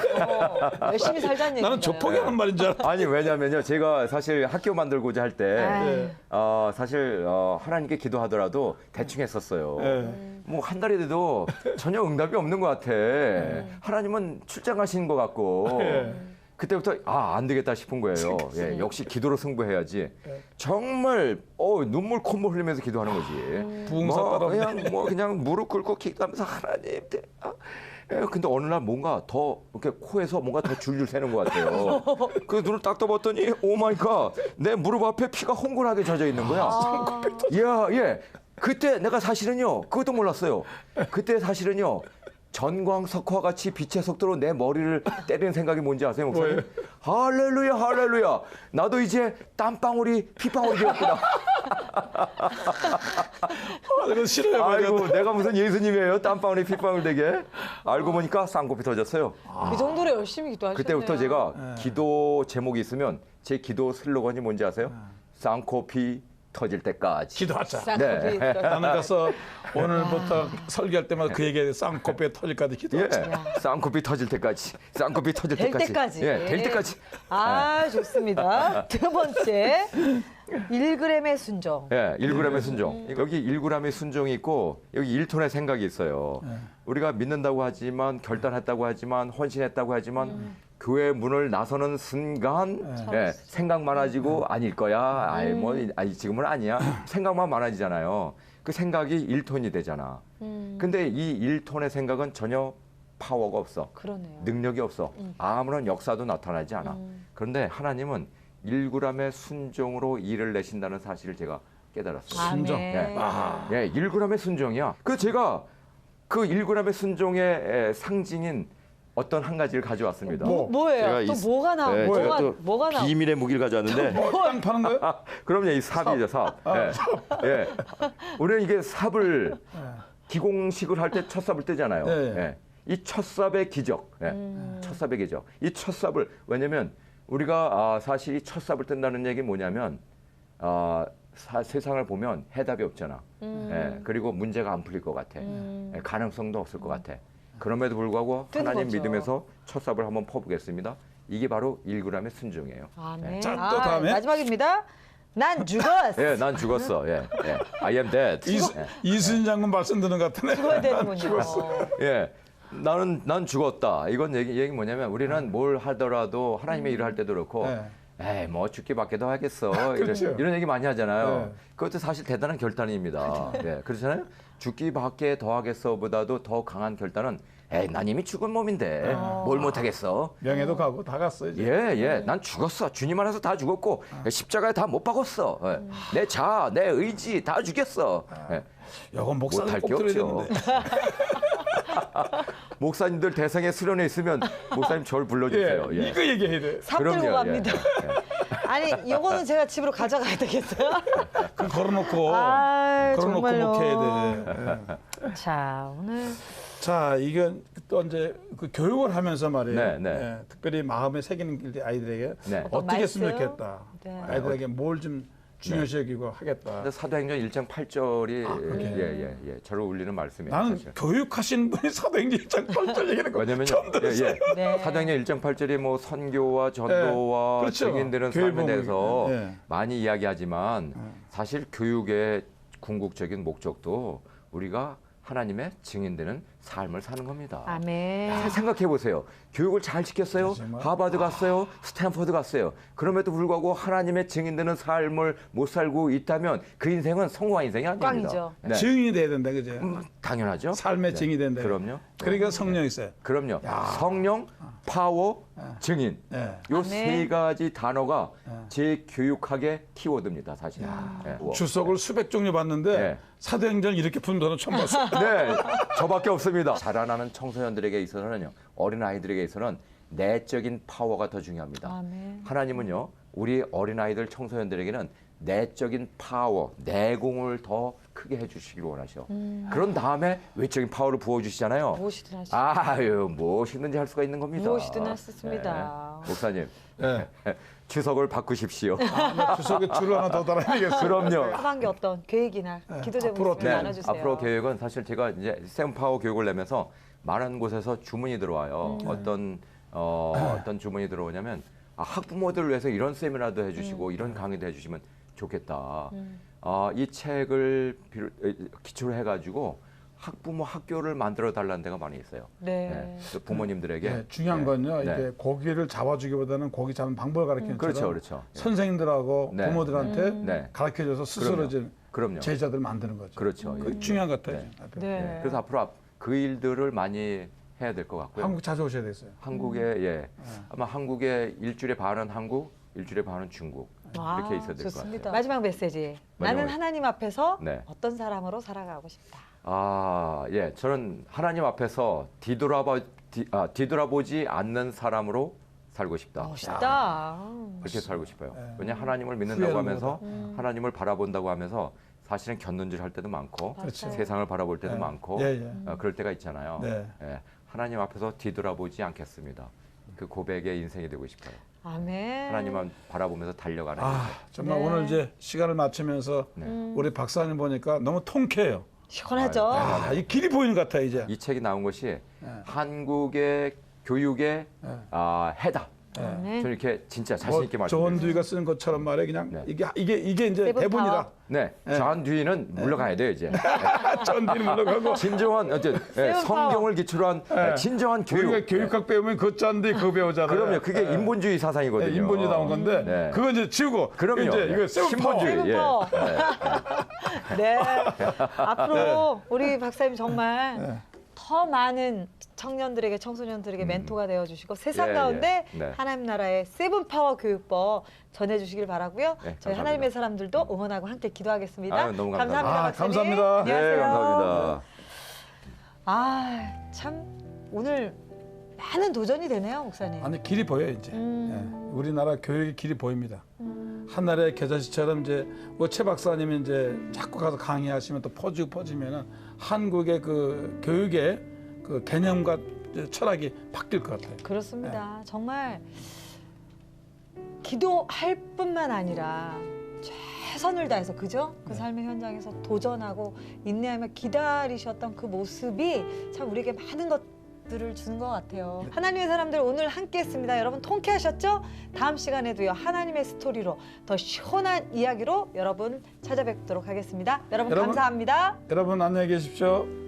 열심히 살자는 얘기예요. 나는 조폭이라는 말인 줄 알아. 아니 왜냐면요 제가 사실 학교 만들고자 할 때 사실 하나님께 기도하더라도 대충 했었어요. 뭐 한 달이 돼도 전혀 응답이 없는 것 같아. 하나님은 출장 가시는 것 같고. 그때부터 안 되겠다 싶은 거예요. 역시 기도로 승부해야지. 정말 눈물 콧물 흘리면서 기도하는 거지. 부흥사 그냥 무릎 꿇고 기도하면서 하나님. 근데 어느 날 뭔가 더 이렇게 코에서 뭔가 더 줄줄 새는 것 같아요. 그 눈을 딱 떠봤더니 오 마이 갓, 내 무릎 앞에 피가 홍군하게 젖어 있는 거야. 그때 내가 사실은요 그것도 몰랐어요. 그때 사실은요 전광석화 같이 빛의 속도로 내 머리를 때리는 생각이 뭔지 아세요, 목사님? 할렐루야, 할렐루야. 나도 이제 땀방울이 피방울이 되었구나. 이건 싫어요. 아이고, 내가 무슨 예수님이에요? 땀방울이 피방울 되게. 알고 보니까 쌍코피 터졌어요. 그 정도로 열심히 기도하셨네요. 그때부터 제가 기도 제목이 있으면 제 기도 슬로건이 뭔지 아세요? 쌍코피 터질 때까지. 기도하자. 나는 가서 오늘부터 설교할 때마다 그 얘기해. 쌍코피 터질 때까지 기도하자. 쌍코피 터질 때까지. 쌍코피 터질 때까지. 될 때까지. 좋습니다. 두 번째. 1g의 순종. 1g의 순종. 여기 1g의 순종이 있고 여기 1톤의 생각이 있어요. 우리가 믿는다고 하지만 결단했다고 하지만 헌신했다고 하지만 교회 문을 나서는 순간 생각 많아지고 아닐 거야. 아이 뭐 아니 지금은 아니야. 생각만 많아지잖아요. 그 생각이 1톤이 되잖아. 근데 이 1톤의 생각은 전혀 파워가 없어. 그러네요. 능력이 없어. 아무런 역사도 나타나지 않아. 그런데 하나님은 1g의 순종으로 일을 내신다는 사실을 제가 깨달았어요. 순종. 아멘. 예, 1g의 순종이야. 그 제가 그 1g의 순종의 상징인 어떤 한 가지를 가져왔습니다. 뭐예요? 또 뭐가 나와? 네, 제가 또 뭐가 나와? 비밀의 무기를 가져왔는데. 땅 파는 거예요? 그럼요, 이 삽이죠, 삽. 예. 예. 우리는 이게 삽을 기공식을 할 때 첫 삽을 뜨잖아요. 예. 이 첫 삽의 기적. 첫 삽의 기적. 이 첫 삽을 왜냐면 우리가 사실 이 첫 삽을 뜬다는 얘기 뭐냐면 세상을 보면 해답이 없잖아. 예. 그리고 문제가 안 풀릴 것 같아. 예. 가능성도 없을 것 같아. 그럼에도 불구하고 하나님 거죠. 믿음에서 첫 삽을 한번 퍼보겠습니다. 이게 바로 1g의 순종이에요. 아멘. 예. 자, 또 다음에 마지막입니다. 난 죽었어. 예, 난 죽었어. 예, 예. I am dead. 이순신 장군 말씀 듣는 것 같으네. 죽어야 되는군요. 예. 난 죽었다. 이건 얘기 뭐냐면 우리는 뭘 하더라도 하나님의 일을 할 때도 그렇고 에이, 뭐 죽기밖에 더 하겠어. 그렇죠. 이런 얘기 많이 하잖아요. 네. 그것도 사실 대단한 결단입니다. 예, 그렇잖아요. 죽기밖에 더 하겠어보다도 더 강한 결단은 에이, 난 이미 죽은 몸인데 뭘 못하겠어. 명예도 가고 다 갔어 이제. 예. 난 죽었어. 주님 안에서 다 죽었고 십자가에 다 못 박았어. 예. 내 자아, 내 의지 다 죽였어. 예. 이건 목사님 못할 꼭 게 들어야 없죠. 되는데. 목사님들 대상에 수련회 있으면 목사님 절 불러주세요. 예, 이거 얘기해야 돼. 삽 들고 갑니다. 아니, 요거는 제가 집으로 가져가야 되겠어요? 그 걸어놓고 아, 걸어놓고 정말요. 목해야 돼. 예. 자, 오늘 자, 이건 또 이제 그 교육을 하면서 말이에요. 네. 예, 특별히 마음에 새기는 아이들에게 네. 어떻게 했으면 말씀? 좋겠다. 네. 아이들에게 뭘 좀 중요시 여기고 하겠다. 근데 사도행전 1장 8절이 저를 울리는 말씀이에요. 나는 사실. 교육하신 분이 사도행전 1장 8절 얘기하는 거 왜냐면요, 처음 들었어요. 네. 사도행전 1장 8절이 뭐 선교와 전도와 그렇죠. 증인되는 교회 삶에 대해서 네. 많이 이야기하지만 사실 교육의 궁극적인 목적도 우리가 하나님의 증인되는 삶을 사는 겁니다. 아멘. 생각해 보세요. 교육을 잘 시켰어요. 하버드 갔어요. 스탠퍼드 갔어요. 그럼에도 불구하고 하나님의 증인되는 삶을 못 살고 있다면 그 인생은 성공한 인생이 아닙니다. 꽝이죠. 네. 증인이 돼야 된다, 그죠? 당연하죠. 삶의 증인이 된다. 그럼요. 그러니까 성령 있어요. 그럼요. 성령, 파워, 증인. 네. 요 세 가지 단어가 제 교육학의 키워드입니다, 사실. 네. 주석을 수백 종류 봤는데 네. 사도행전 이렇게 푼 돈은 처음 봤어요. 네, 저밖에 없습니다. 자라나는 청소년들에게 있어서는요, 어린 아이들에게 있어서는 내적인 파워가 더 중요합니다. 아멘. 하나님은요, 우리 어린 아이들 청소년들에게는 내적인 파워, 내공을 더 크게 해주시길 원하셔. 그런 다음에 외적인 파워를 부어주시잖아요. 무엇이든 할 수 아유, 무엇이든지 할 수가 있는 겁니다. 무엇이든 할 수 있습니다. 네. 목사님, 네. 주석을 바꾸십시오. 주석에 줄을 하나 더 달아야 되겠어요. 그럼요. 하반기 어떤 계획이나 기도 제목 앞으로 있으면 나눠주세요. 앞으로 계획은 사실 제가 이제 샘파워 교육을 내면서 많은 곳에서 주문이 들어와요. 어떤 주문이 들어오냐면 학부모들을 위해서 이런 세미나도 해주시고 이런 강의도 해주시면 좋겠다. 이 책을 기초로 해가지고 학부모 학교를 만들어 달라는 데가 많이 있어요. 네. 부모님들에게. 네, 중요한 건요. 네. 이게 고기를 잡아주기보다는 고기 잡는 방법을 가르치는 그렇죠, 그렇죠. 선생님들하고 네. 부모들한테 네. 가르쳐줘서 스스로 좀 그럼요. 제자들 만드는 거죠. 그렇죠. 그게 중요한 것 같아요. 네. 그래서 앞으로 그 일들을 많이 해야 될 것 같고요. 한국 자주 오셔야 됐어요. 한국에 아마 한국에 일주일에 반은 한국, 일주일에 반은 중국 이렇게 있어야 될 것 같아요. 마지막 메시지. 나는 하나님 앞에서 네. 어떤 사람으로 살아가고 싶다. 저는 하나님 앞에서 뒤돌아보지 않는 사람으로 살고 싶다. 멋있다. 그렇게 살고 싶어요. 네. 왜냐 하나님을 믿는다고 하면서 하나님을 바라본다고 하면서 사실은 곁눈질 할 때도 많고 그렇죠. 세상을 바라볼 때도 네. 많고 그럴 때가 있잖아요. 네. 하나님 앞에서 뒤돌아보지 않겠습니다. 그 고백의 인생이 되고 싶어요. 아멘. 하나님만 바라보면서 달려가는. 정말 오늘 이제 시간을 맞추면서 우리 박사님 보니까 너무 통쾌해요. 시원하죠. 이 길이 보이는 것 같아 이제. 이 책이 나온 것이 한국의 교육의 해답. 네. 저 이렇게 진짜 자신 있게 말씀드립니다. 조원두이가 쓰는 것처럼 말해 그냥 네. 이게 이제 세븐 대본이다. 파워. 네, 존 듀이는 물러가야 돼요 이제. 존 듀이는 물러가고 진정한 성경을 기초로 한 진정한 교육. 우리가 교육학 배우면 그존 듀이 그거 배우잖아요. 그럼요, 그게 인본주의 사상이거든요. 네, 인본주의 나온 건데 네. 그거 이제 지우고 그럼요. 이제 이거 세븐 파워. 신본주의. 예. 파워. 네. 앞으로 우리 박사님 정말 더 많은 청년들에게 청소년들에게 멘토가 되어주시고 세상 예, 가운데 예. 네. 하나님 나라의 세븐 파워 교육법 전해주시길 바라고요. 네, 저희 감사합니다. 하나님의 사람들도 응원하고 함께 기도하겠습니다. 아유, 너무 감사합니다. 박사님. 감사합니다. 안녕하세요. 네, 감사합니다. 아, 참 오늘 많은 도전이 되네요, 목사님. 아니 길이 보여 이제. 예. 우리나라 교육의 길이 보입니다. 한나라의 계자씨처럼 이제 최 박사님이 이제 자꾸 가서 강의하시면 또 퍼지면은 한국의 그 교육의 그 개념과 철학이 바뀔 것 같아요. 그렇습니다. 정말 기도할 뿐만 아니라 최선을 다해서 그죠? 그 삶의 현장에서 도전하고 인내하며 기다리셨던 그 모습이 참 우리에게 많은 것들을 주는 것 같아요. 하나님의 사람들 오늘 함께했습니다. 여러분 통쾌하셨죠? 다음 시간에도요 하나님의 스토리로 더 시원한 이야기로 여러분 찾아뵙도록 하겠습니다. 여러분 감사합니다. 여러분 안녕히 계십시오.